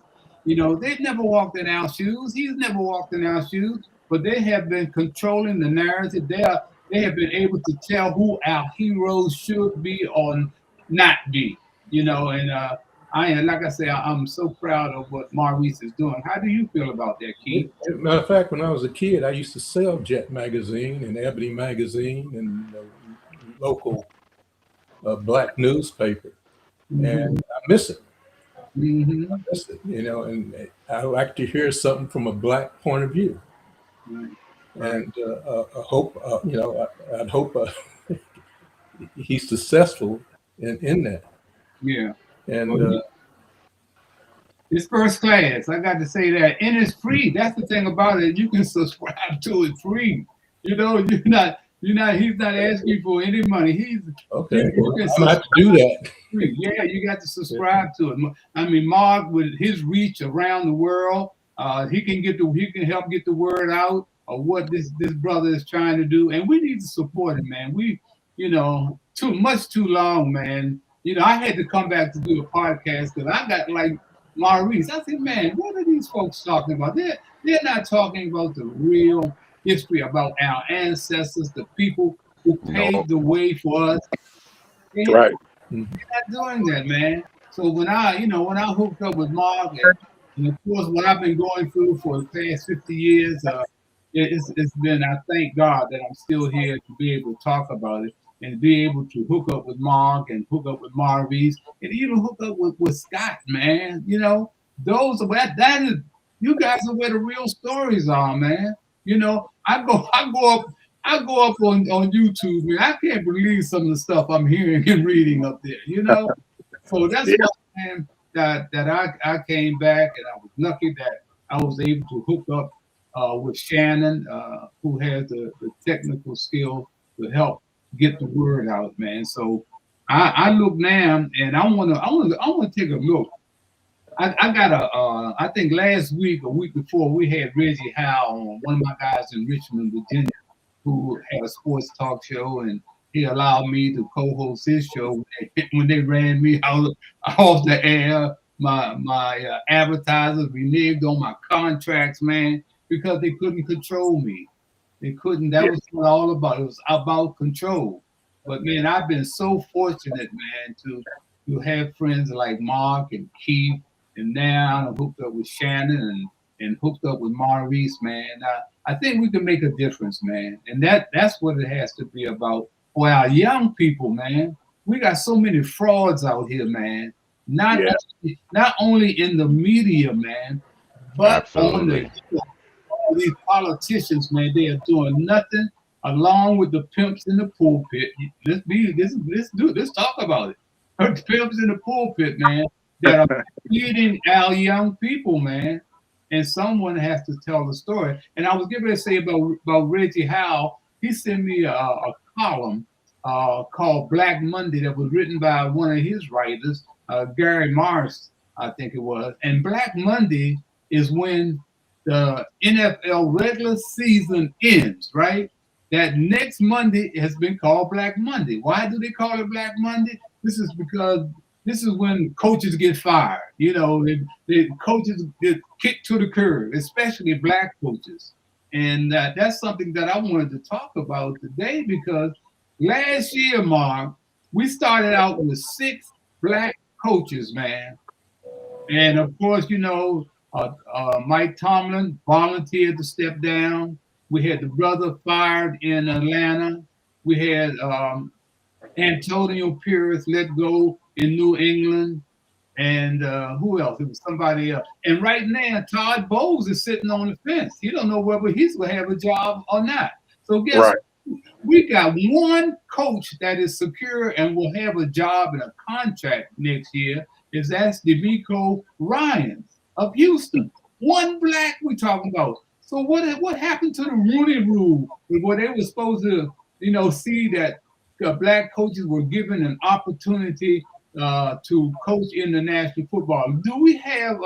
You know, they've never walked in our shoes. He's never walked in our shoes, but they have been controlling the narrative. They have been able to tell who our heroes should be or not be. You know, and like I say, I'm so proud of what Maurice is doing. How do you feel about that, Keith? Matter of fact, when I was a kid, I used to sell Jet magazine and Ebony magazine and local Black newspaper, and I miss it. I miss it, you know, and I like to hear something from a Black point of view. And I hope, you know, I'd hope he's successful in that. Yeah. And it's first class. I got to say that. And it's free. That's the thing about it. You can subscribe to it free. You know, he's not asking for any money. He's okay. I'm gonna have to do that. Free. Yeah, you got to subscribe to it. I mean, Marc, with his reach around the world, he can help get the word out of what this brother is trying to do. And we need to support him, man. We, you know, too long, man. You know, I had to come back to do a podcast because I got like Maurice. I said, man, what are these folks talking about? They're not talking about the real history, about our ancestors, the people who paved the way for us. Right. They're not doing that, man. So when I hooked up with Marc, and of course what I've been going through for the past 50 years, it's been, I thank God that I'm still here to be able to talk about it and be able to hook up with Marc and hook up with Maurice and even hook up with Scott, man. You know, that is, you guys are where the real stories are, man. You know, I go up on YouTube, man. I can't believe some of the stuff I'm hearing and reading up there, you know? So that's why, man, that I came back, and I was lucky that I was able to hook up with Shannon, who has the technical skill to help get the word out, man. So I look now, and I want to take a look. I got I think last week, a week before, we had Reggie Howe on, one of my guys in Richmond, Virginia, who had a sports talk show, and he allowed me to co-host his show when they ran me out off the air. My advertisers reneged on my contracts, man, because they couldn't control me. They couldn't. That was what all about. It was about control. But man, I've been so fortunate, man, to have friends like Marc and Keith, and now I'm hooked up with Shannon and hooked up with Maurice, man. I think we can make a difference, man. And that's what it has to be about for our young people, man. We got so many frauds out here, man. Not only in the media, man, but on all these politicians, man. They are doing nothing along with the pimps in the pulpit. Let's talk about it. The pimps in the pulpit, man, that are feeding our young people, man. And someone has to tell the story. And I was getting ready to say about Reggie Howe. He sent me a column called Black Monday that was written by one of his writers, Gary Morris, I think it was. And Black Monday is when the NFL regular season ends, right? That next Monday has been called Black Monday. Why do they call it Black Monday? This is because this is when coaches get fired. You know, the coaches get kicked to the curb, especially black coaches. And that's something that I wanted to talk about today, because last year, Marc, we started out with 6 black coaches, man. And of course, you know, Mike Tomlin volunteered to step down. We had the brother fired in Atlanta. We had Antonio Pierce let go in New England. And who else? It was somebody else. And right now, Todd Bowles is sitting on the fence. He don't know whether he's going to have a job or not. So guess what? We got one coach that is secure and will have a job and a contract next year. That's DeMeco Ryans of Houston. One black we're talking about. So what happened to the Rooney Rule, where they were supposed to, you know, see that black coaches were given an opportunity to coach in the National Football. Do we have,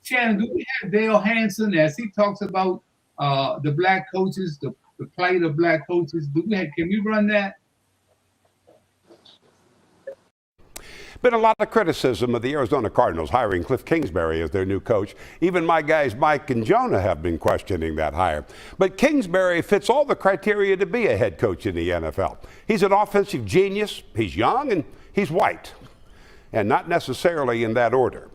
Shannon, do we have Dale Hansen as he talks about the black coaches, the plight of black coaches? Can we run that? Been a lot of criticism of the Arizona Cardinals hiring Cliff Kingsbury as their new coach. Even my guys Mike and Jonah have been questioning that hire. But Kingsbury fits all the criteria to be a head coach in the NFL. He's an offensive genius, he's young, and he's white. And not necessarily in that order.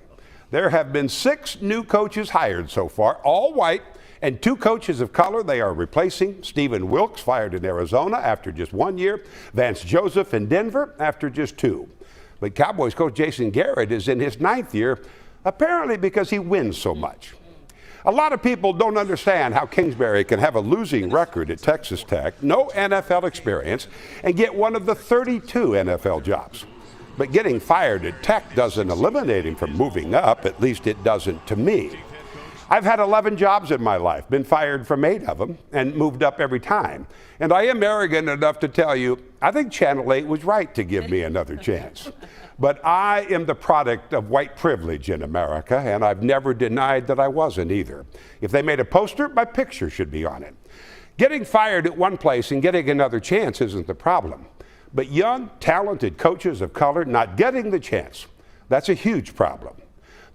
There have been 6 new coaches hired so far, all white, and 2 coaches of color they are replacing. Stephen Wilkes, fired in Arizona after just 1 year. Vance Joseph in Denver after just 2. But Cowboys coach Jason Garrett is in his 9th year, apparently because he wins so much. A lot of people don't understand how Kingsbury can have a losing record at Texas Tech, no NFL experience, and get one of the 32 NFL jobs. But getting fired at Tech doesn't eliminate him from moving up, at least it doesn't to me. I've had 11 jobs in my life, been fired from 8 of them, and moved up every time. And I am arrogant enough to tell you, I think Channel 8 was right to give me another chance. But I am the product of white privilege in America, and I've never denied that I wasn't either. If they made a poster, my picture should be on it. Getting fired at one place and getting another chance isn't the problem. But young, talented coaches of color not getting the chance, that's a huge problem.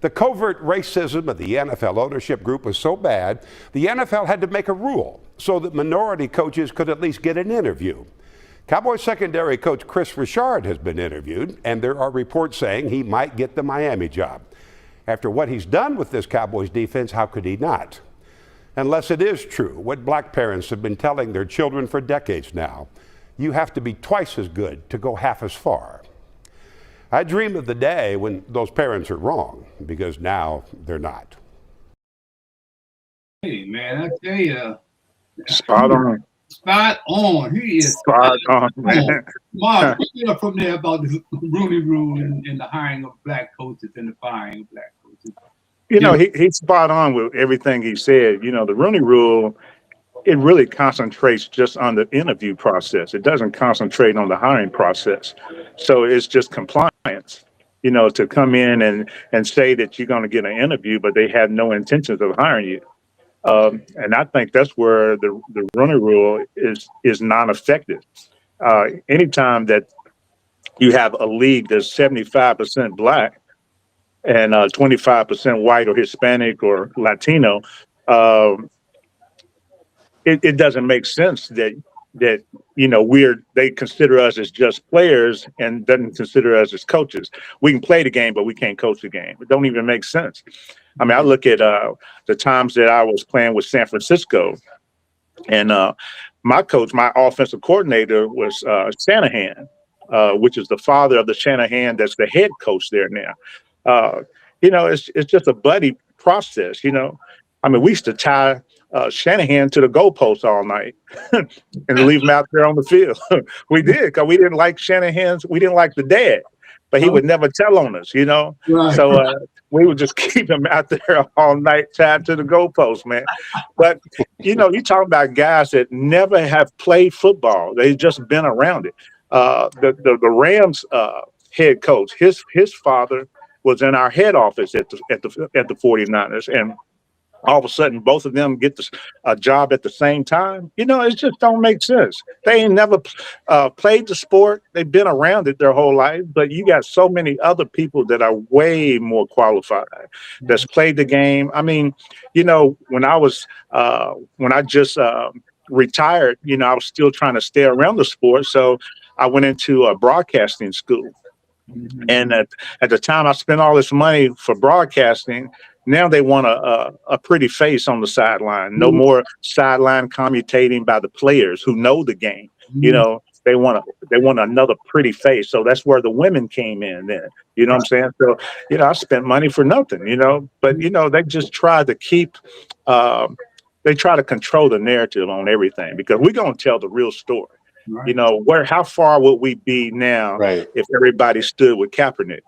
The covert racism of the NFL ownership group was so bad, the NFL had to make a rule so that minority coaches could at least get an interview. Cowboys secondary coach Chris Richard has been interviewed, and there are reports saying he might get the Miami job. After what he's done with this Cowboys defense, how could he not? Unless it is true, what black parents have been telling their children for decades now, you have to be twice as good to go half as far. I dream of the day when those parents are wrong, because now they're not. Hey, man, I tell you. Spot on. Spot on. He is spot on, man. Marc, what you know from there about the Rooney Rule and the hiring of black coaches and the firing of black coaches? You know, he's spot on with everything he said. You know, the Rooney Rule, it really concentrates just on the interview process. It doesn't concentrate on the hiring process. So it's just compliance, you know, to come in and say that you're going to get an interview, but they have no intentions of hiring you. And I think that's where the Rooney Rule is non-effective. Anytime that you have a league that's 75% black and 25% white or Hispanic or Latino, it doesn't make sense that you know they consider us as just players and doesn't consider us as coaches. We can play the game, but we can't coach the game. It don't even make sense. I mean, I look at the times that I was playing with San Francisco, and my coach, my offensive coordinator was Shanahan, which is the father of the Shanahan that's the head coach there now. You know, it's just a buddy process. You know, I mean, we used to tie Shanahan to the goalpost all night and leave him out there on the field. We did, because we didn't like Shanahan's. We didn't like the dad, but he would never tell on us, you know. Right. So we would just keep him out there all night tied to the goalpost, man. But you know, you talk about guys that never have played football; they've just been around it. The Rams head coach, his father was in our head office at the 49ers, and all of a sudden both of them get a job at the same time. You know, it just don't make sense. They ain't never played the sport. They've been around it their whole life, but you got so many other people that are way more qualified that's played the game. I mean, you know, when I just retired, you know, I was still trying to stay around the sport. So I went into a broadcasting school. And at the time I spent all this money for broadcasting, now they want a pretty face on the sideline. No more sideline commutating by the players who know the game. You know, they want another pretty face. So that's where the women came in then. You know what I'm saying? So, you know, I spent money for nothing, you know, but, you know, they just try to they try to control the narrative on everything, because we're going to tell the real story. Right. You know, how far would we be now if everybody stood with Kaepernick?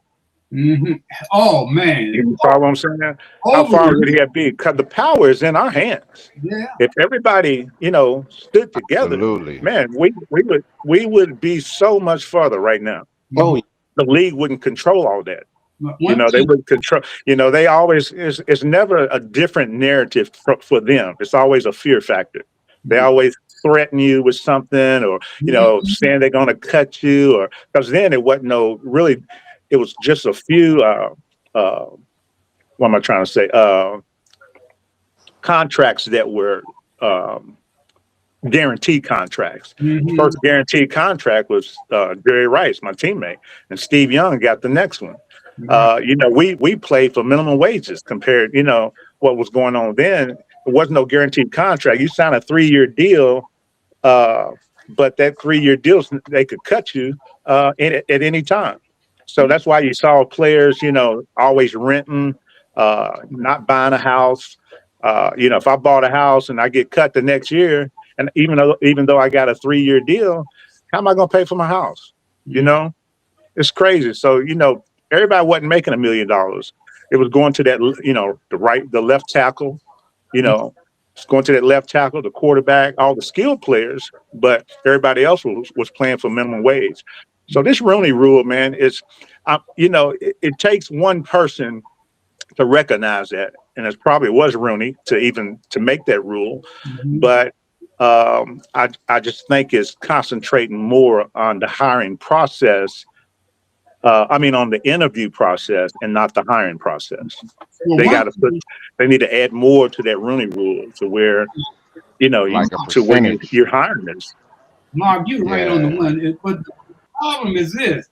Mm-hmm. Oh man! You follow what I'm saying? How Over. far would he have been? Because the power is in our hands. Yeah. If everybody, stood together, Absolutely. man, we would be so much further right now. Oh, The league wouldn't control all that. One They thing- wouldn't control. They always it's never a different narrative for them. It's always a fear factor. They always threaten you with something, or saying they're going to cut you, or because then it wasn't really. It was just a few. What am I trying to say? Contracts that were guaranteed contracts. Mhm. First guaranteed contract was Jerry Rice, my teammate, and Steve Young got the next one. We played for minimum wages compared, what was going on then. There wasn't no guaranteed contract. You sign a 3-year deal, but that 3-year deal, they could cut you at any time. So that's why you saw players, always renting, not buying a house. If I bought a house and I get cut the next year, and even though I got a 3-year deal, how am I going to pay for my house? It's crazy. So, everybody wasn't making $1 million. It was going to that, the left tackle, it's going to that left tackle, the quarterback, all the skilled players, but everybody else was playing for minimum wage. So this Rooney Rule, man, it takes one person to recognize that, and it probably was Rooney to make that rule. But I just think it's concentrating more on the hiring process. On the interview process and not the hiring process. Well, They need to add more to that Rooney Rule to where, when you're hiring this. Mark, you're right on the one. But the problem is this: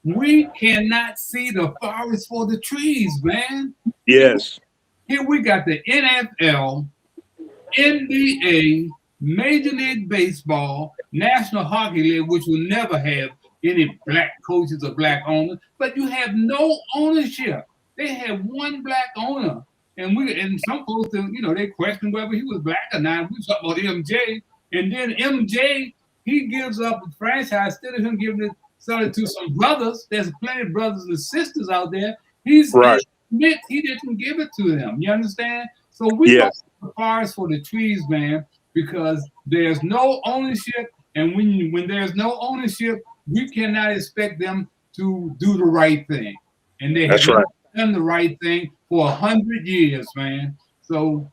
we cannot see the forest for the trees, man. Yes. Here we got the NFL, NBA, Major League Baseball, National Hockey League, which will never have any black coaches or black owners, but you have no ownership. They have one black owner, and some folks, they question whether he was black or not. We talk about MJ, and then MJ, he gives up the franchise instead of him giving it to some brothers. There's plenty of brothers and sisters out there. He didn't give it to them. You understand? So we don't see the forest for the trees, man, because there's no ownership, and when there's no ownership, we cannot expect them to do the right thing. And they have done the right thing for 100 years, man. So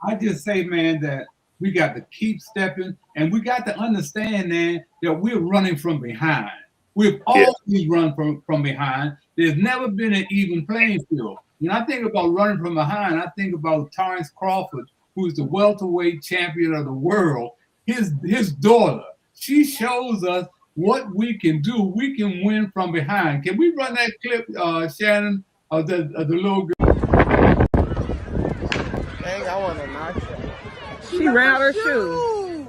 I just say, man, that we got to keep stepping, and we got to understand, man, that we're running from behind. We've always run from behind. There's never been an even playing field. When I think about running from behind, I think about Terrence Crawford, who's the welterweight champion of the world. His daughter, she shows us what we can do. We can win from behind. Can we run that clip, Shannon, of the little girl? Dang, I want to knock her. She ran out her shoe.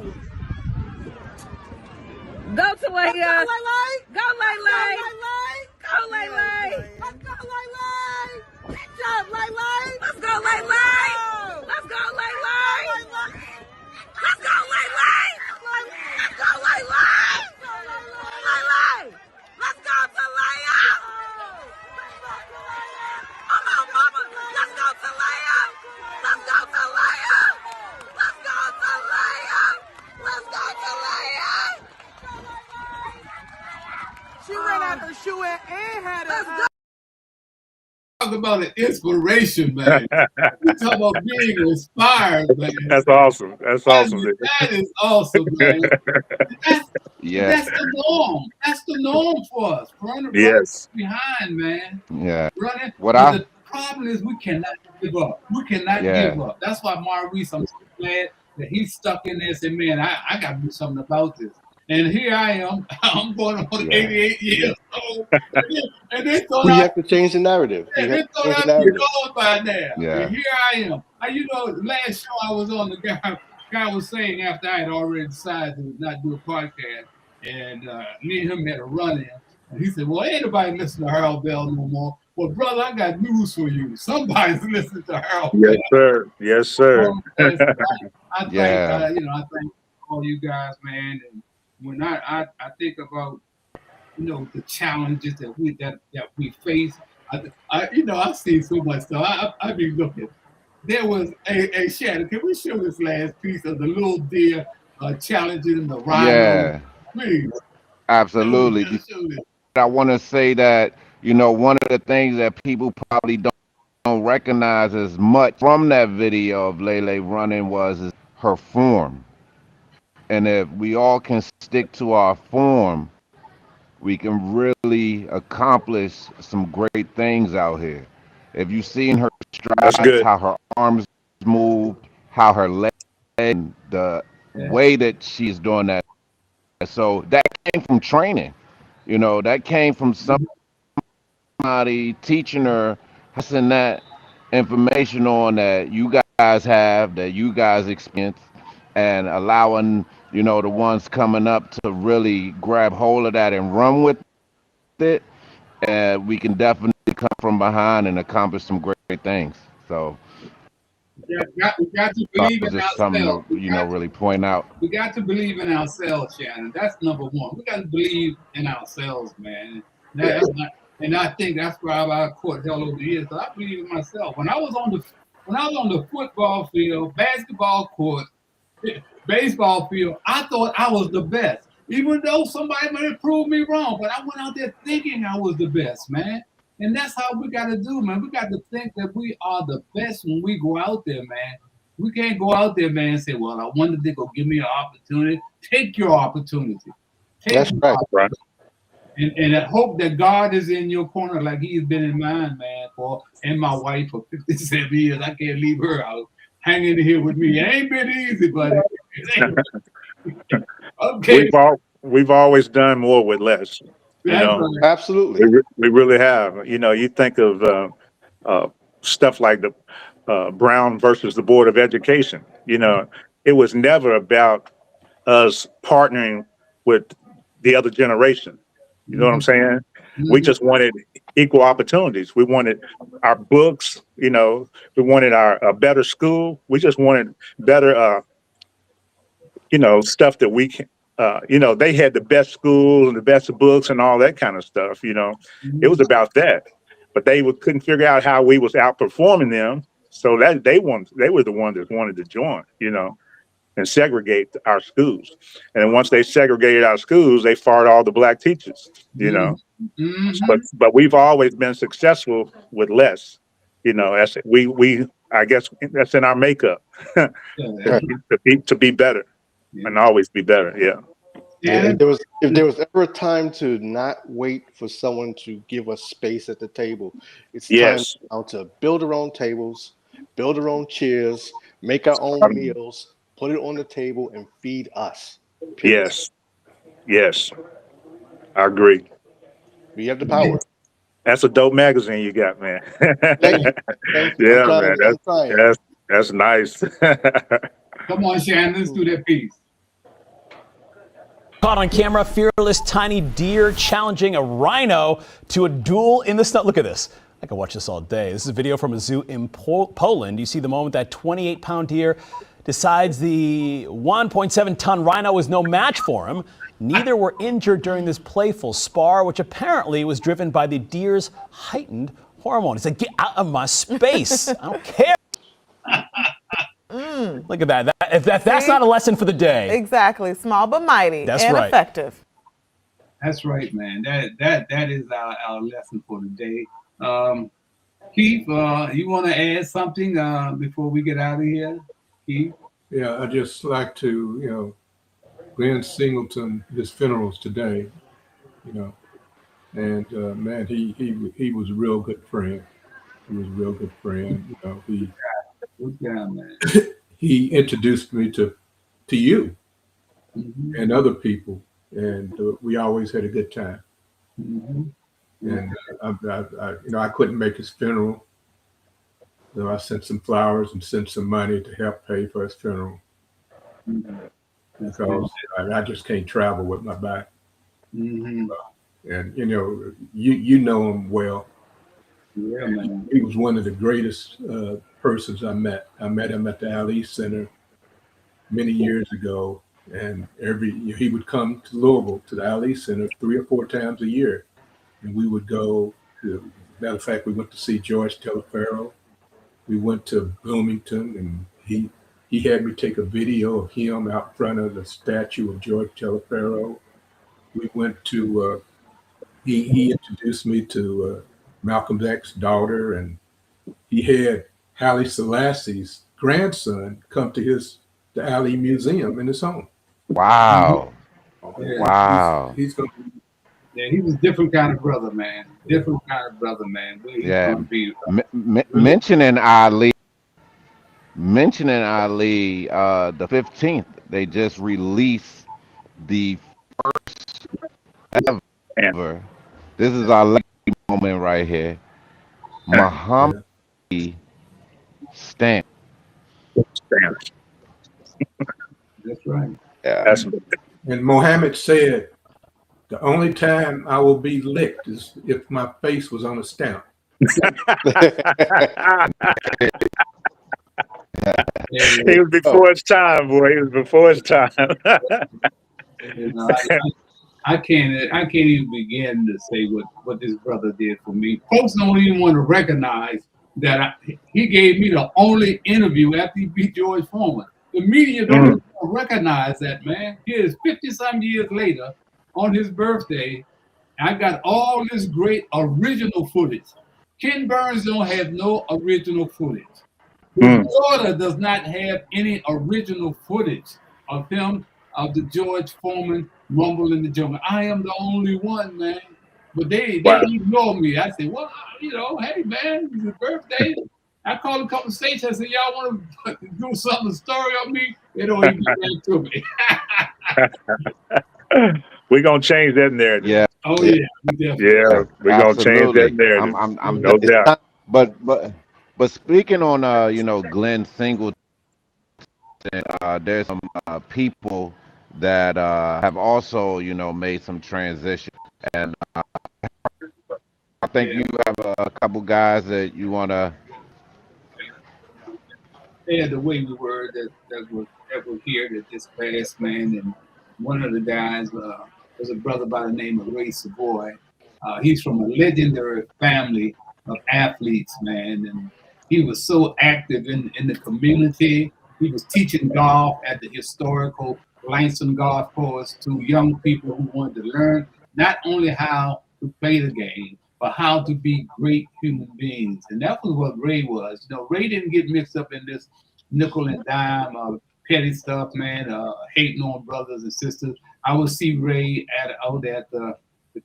Go to Leia. Go Lele. Go Lele. Let's go Lele. Good job, Lele. Let's go Lele. Let's go Lele. Let's go Lele. Let's go Lele. Let's go to Leia. Come on, mama. Let's go to Leia. Let's go to Leia. Let's go to Leia. Let's go to Leia. She ran out her shoe and had it. Talk about an inspiration, man. We talk about being inspired, man. That's awesome. That's awesome. That is awesome, man. That's the norm. That's the norm for us. Running behind, man. Yeah. Running. The problem is we cannot give up. We cannot give up. That's why Maurice, I'm so glad that he's stuck in there and said, man, I got to do something about this. And here I am. I'm going on 88 years old. And they thought we have to change the narrative. Yeah, they thought I'd be gone by now. Yeah. And here I am. The last show I was on, the guy was saying after I had already decided to not do a podcast, and me and him had a run-in. And he said, well, ain't nobody listening to Harold Bell no more. Well, brother, I got news for you. Somebody's listening to Harold Bell. Yes, sir. Yes, sir. I thank all you guys, man. And when I think about, the challenges that we face, I see so much stuff. I be looking. There was a Shannon. Can we show this last piece of the little deer challenging the rhino? Yeah, Please, absolutely. show this. I want to say that, one of the things that people probably don't recognize as much from that video of Lele running is her form. And if we all can stick to our form, we can really accomplish some great things out here. If you've seen her That's strides, good. how her arms move, how her legs, and the way that she's doing that. So that came from training. That came from somebody teaching her, passing that information on that you guys have, that you guys experience, and allowing, the ones coming up to really grab hold of that and run with it. And we can definitely come from behind and accomplish some great things. So We got to that believe was in just something ourselves. to, really point out. We got to believe in ourselves, Shannon. That's number one. We got to believe in ourselves, man. And I think that's why I caught hell over the years. I believe in myself. When I was on the football field, basketball court, baseball field, I thought I was the best. Even though somebody might have proved me wrong, but I went out there thinking I was the best, man. And that's how we got to do, man. We got to think that we are the best when we go out there, man. We can't go out there, man, and say, well, I wonder if they're going to give me an opportunity. Take your opportunity. That's right. And I hope that God is in your corner like he's been in mine, man, and my wife for 57 years. I can't leave her out hanging here with me. It ain't been easy, buddy. Okay. We've always done more with less. Absolutely. We really have. You think of stuff like the Brown versus the Board of Education. It was never about us partnering with the other generation. You know what I'm saying? We just wanted equal opportunities. We wanted our books. We wanted a better school. We just wanted better, stuff that we can. They had the best schools and the best books and all that kind of stuff. It was about that, but they couldn't figure out how we was outperforming them. So that they were the ones that wanted to join, and segregate our schools. And then once they segregated our schools, they fired all the black teachers, But we've always been successful with less. That's I guess that's in our makeup to be better and always be better. Yeah. If there was ever a time to not wait for someone to give us space at the table, it's time now to build our own tables, build our own chairs, make our own meals, put it on the table, and feed us. Period. Yes. I agree. We have the power. That's a dope magazine you got, man. Thank you. Yeah, man. That's nice. Come on, Shannon. Let's do that piece. Caught on camera, fearless tiny deer challenging a rhino to a duel in the snow. Look at this. I could watch this all day. This is a video from a zoo in Poland. You see the moment that 28-pound deer decides the 1.7-ton rhino was no match for him. Neither were injured during this playful spar, which apparently was driven by the deer's heightened hormone. He said, "Get out of my space. I don't care." Look at that. That's not a lesson for the day. Exactly. Small but mighty. That's and right. Effective. That's right, man. That is our lesson for the day. Keith, you want to add something before we get out of here? Keith? Yeah, I just like to, Glenn Singleton, his funeral's today, and man, he was a real good friend. He was a real good friend. He introduced me to you and other people, and we always had a good time. And I couldn't make his funeral. So I sent some flowers and sent some money to help pay for his funeral. Because I just can't travel with my back. And you know him well. Yeah, man. He was one of the greatest persons I met. I met him at the Ali Center many years ago, and he would come to Louisville to the Ali Center 3 or 4 times a year, and we would go to Matter of fact, we went to see George Telefaro. We went to Bloomington, and he had me take a video of him out front of the statue of George Telefaro. We went to he introduced me to Malcolm X's daughter, and he had Haile Selassie's grandson come to the Ali Museum in his home. Wow. Yeah, Wow. He's going to Yeah, he was a different kind of brother, man. Different kind of brother, man. He's Yeah. gonna be, Mentioning Ali, the 15th, they just released the first ever. This is our legacy moment right here. Muhammad Ali stamp. That's right. Yeah. And Mohammed said, the only time I will be licked is if my face was on a stamp. He was before his time, boy. He was before his time. You know, I can't even begin to say what this brother did for me. Folks don't even want to recognize that he gave me the only interview after he beat George Foreman. The media don't even recognize that, man. Here's 50-some years later, on his birthday, I got all this great original footage. Ken Burns don't have no original footage. His daughter does not have any original footage of him, of the George Foreman Rumble in the Jungle. I am the only one, man. But they ignore me. I say, well, you know, hey, man, it's his birthday. I called a couple of states. I said, y'all want to do something, story on me? They don't even get back to me. We're going to change that narrative. Yeah. Oh, yeah. Yeah, we're going to change that narrative. I'm no doubt. But speaking on, you know, Glenn Singleton, there's some people that have also, you know, made some transition. And I think you have a couple guys that you want to. Yeah, the way we were that was here that just passed, man. And one of the guys was a brother by the name of Ray Savoy. He's from a legendary family of athletes, man. And he was so active in the community. He was teaching golf at the historical Langston Golf Course to young people who wanted to learn not only how to play the game, but how to be great human beings. And that was what Ray was. You know, Ray didn't get mixed up in this nickel and dime petty stuff, man, hating on brothers and sisters. I would see Ray out at the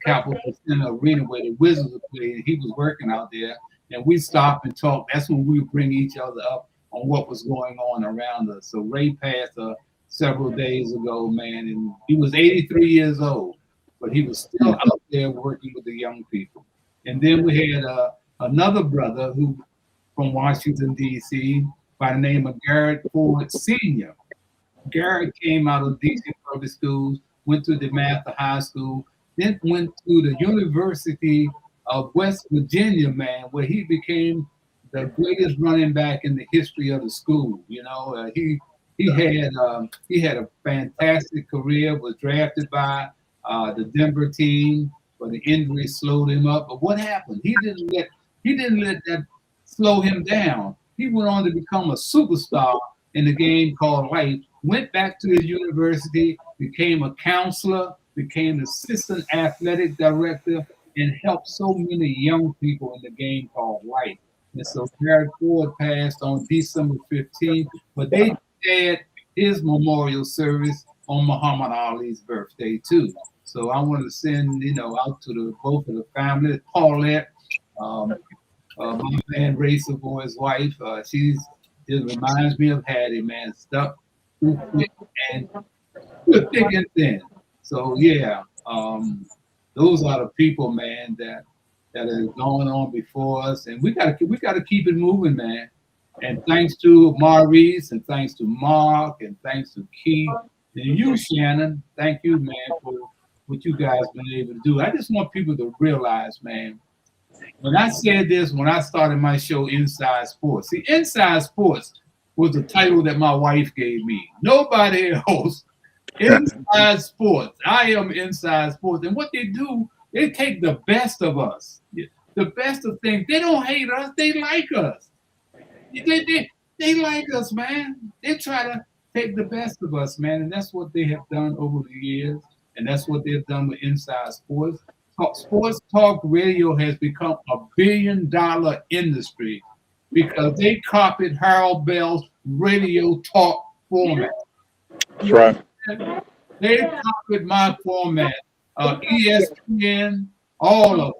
Capital Center Arena where the Wizards would play. He was working out there, and we stopped and talked. That's when we would bring each other up on what was going on around us. So Ray passed several days ago, man, and he was 83 years old, but he was still out there working with the young people. And then we had another brother who from Washington, D.C., by the name of Garrett Ford Sr. Garrett came out of D.C. public schools, went to DeMatha High School, then went to the University of West Virginia, man, where he became the greatest running back in the history of the school. You know, he had a fantastic career, was drafted by the Denver team, but the injury slowed him up. But what happened? He didn't let that slow him down. He went on to become a superstar in the game called life, went back to his university, became a counselor, became assistant athletic director, and helped so many young people in the game called life. And so Garrett Ford passed on December 15th, but they had his memorial service on Muhammad Ali's birthday too. So I want to send, out to both of the families. Paulette, my man Ray Savoy's wife, it reminds me of Hattie, man, stuck through thick and thin. So yeah, those are the people, man, that has gone on before us, and we gotta keep it moving, man. And thanks to Maurice, and thanks to Marc, and thanks to Keith, and you, Shannon, thank you, man, for what you guys been able to do. I just want people to realize, man, when I said this, when I started my show, Inside Sports. See, Inside Sports was the title that my wife gave me. Nobody else. Inside Sports. I am Inside Sports. And what they do, they take the best of us, the the best of things. They don't hate us. They like us. They like us, man. They try to take the best of us, man. And that's what they have done over the years. And that's what they've done with Inside Sports. Sports talk radio has become a $1 billion industry because they copied Harold Bell's radio talk format. That's right. They copied my format, ESPN, all of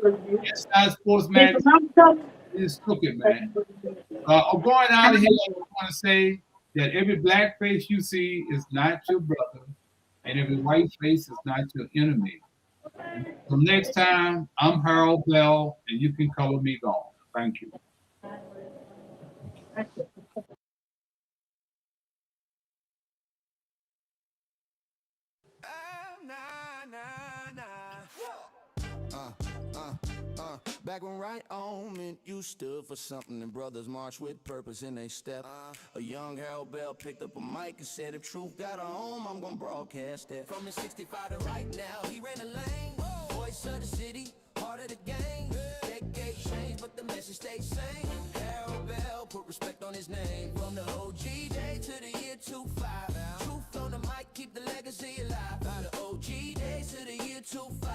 them. Inside Sports Magazine is cooking, man. Going out of here, I want to say that every black face you see is not your brother, and every white face is not your enemy. So next time, I'm Harold Bell, and you can color me gone. Thank you. Back when right on meant you stood for something and brothers marched with purpose in they step. A young Harold Bell picked up a mic and said, if truth got a home, I'm gonna broadcast that. From the 65 to right now, he ran a lane. Voice of the city, part of the game. Decade changed, but the message stayed same. Harold Bell put respect on his name. From the OG day to the year 25. Truth on the mic, keep the legacy alive. From the OG days to the year 25.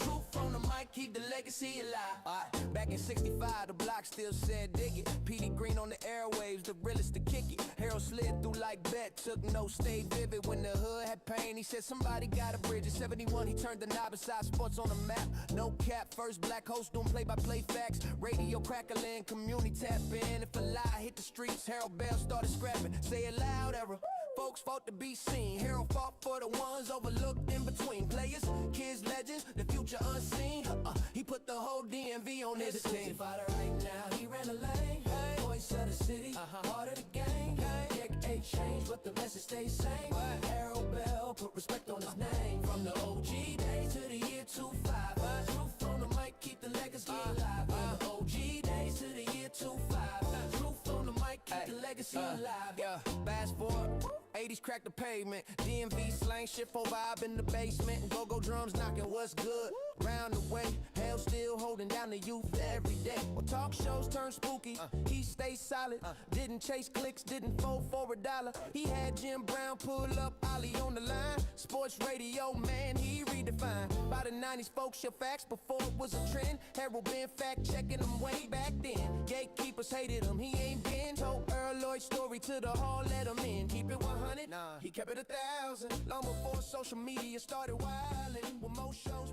Truth on the mic, keep the legacy alive. Back in 65, the block still said dig it. Petey Green on the airwaves, the realest to kick it. Harold slid through like Bet, took no, stayed vivid. When the hood had pain, he said somebody got a bridge. In 71, he turned the knob inside sports on the map. No cap, first black host doing play-by-play facts. Radio crackling, community tap in. If a lie hit the streets, Harold Bell started scrapping. Say it loud, era. Folks fought to be seen. Harold fought for the ones overlooked in between. Players, kids, legends, the future unseen. He put the whole DMV on his team. Fighter right now, he ran a lane. Voice of the city, part of the game. Decade changed, but the message stays same. Harold Bell put respect on his name. From the OG days to the year 25. Truth on the mic, keep the legacy alive. From the OG days to the year 25. Truth on the mic, keep the legacy alive. Yeah, fast forward. 80s crack the pavement, DMV slang shit for vibe in the basement. Go-go drums knocking what's good. Round the way, hell still holding down the youth every day. Well, talk shows turn spooky, he stayed solid. Didn't chase clicks, didn't fold for $1. He had Jim Brown pull up, Ollie on the line. Sports radio, man, he redefined. By the 90s, folks, your facts before it was a trend. Harold been fact checking them way back then. Gatekeepers hated him, he ain't been. Told Earl Lloyd's story to the hall, let him in. Keep it 100, he kept it 1,000. Long before social media started wildin'. With most shows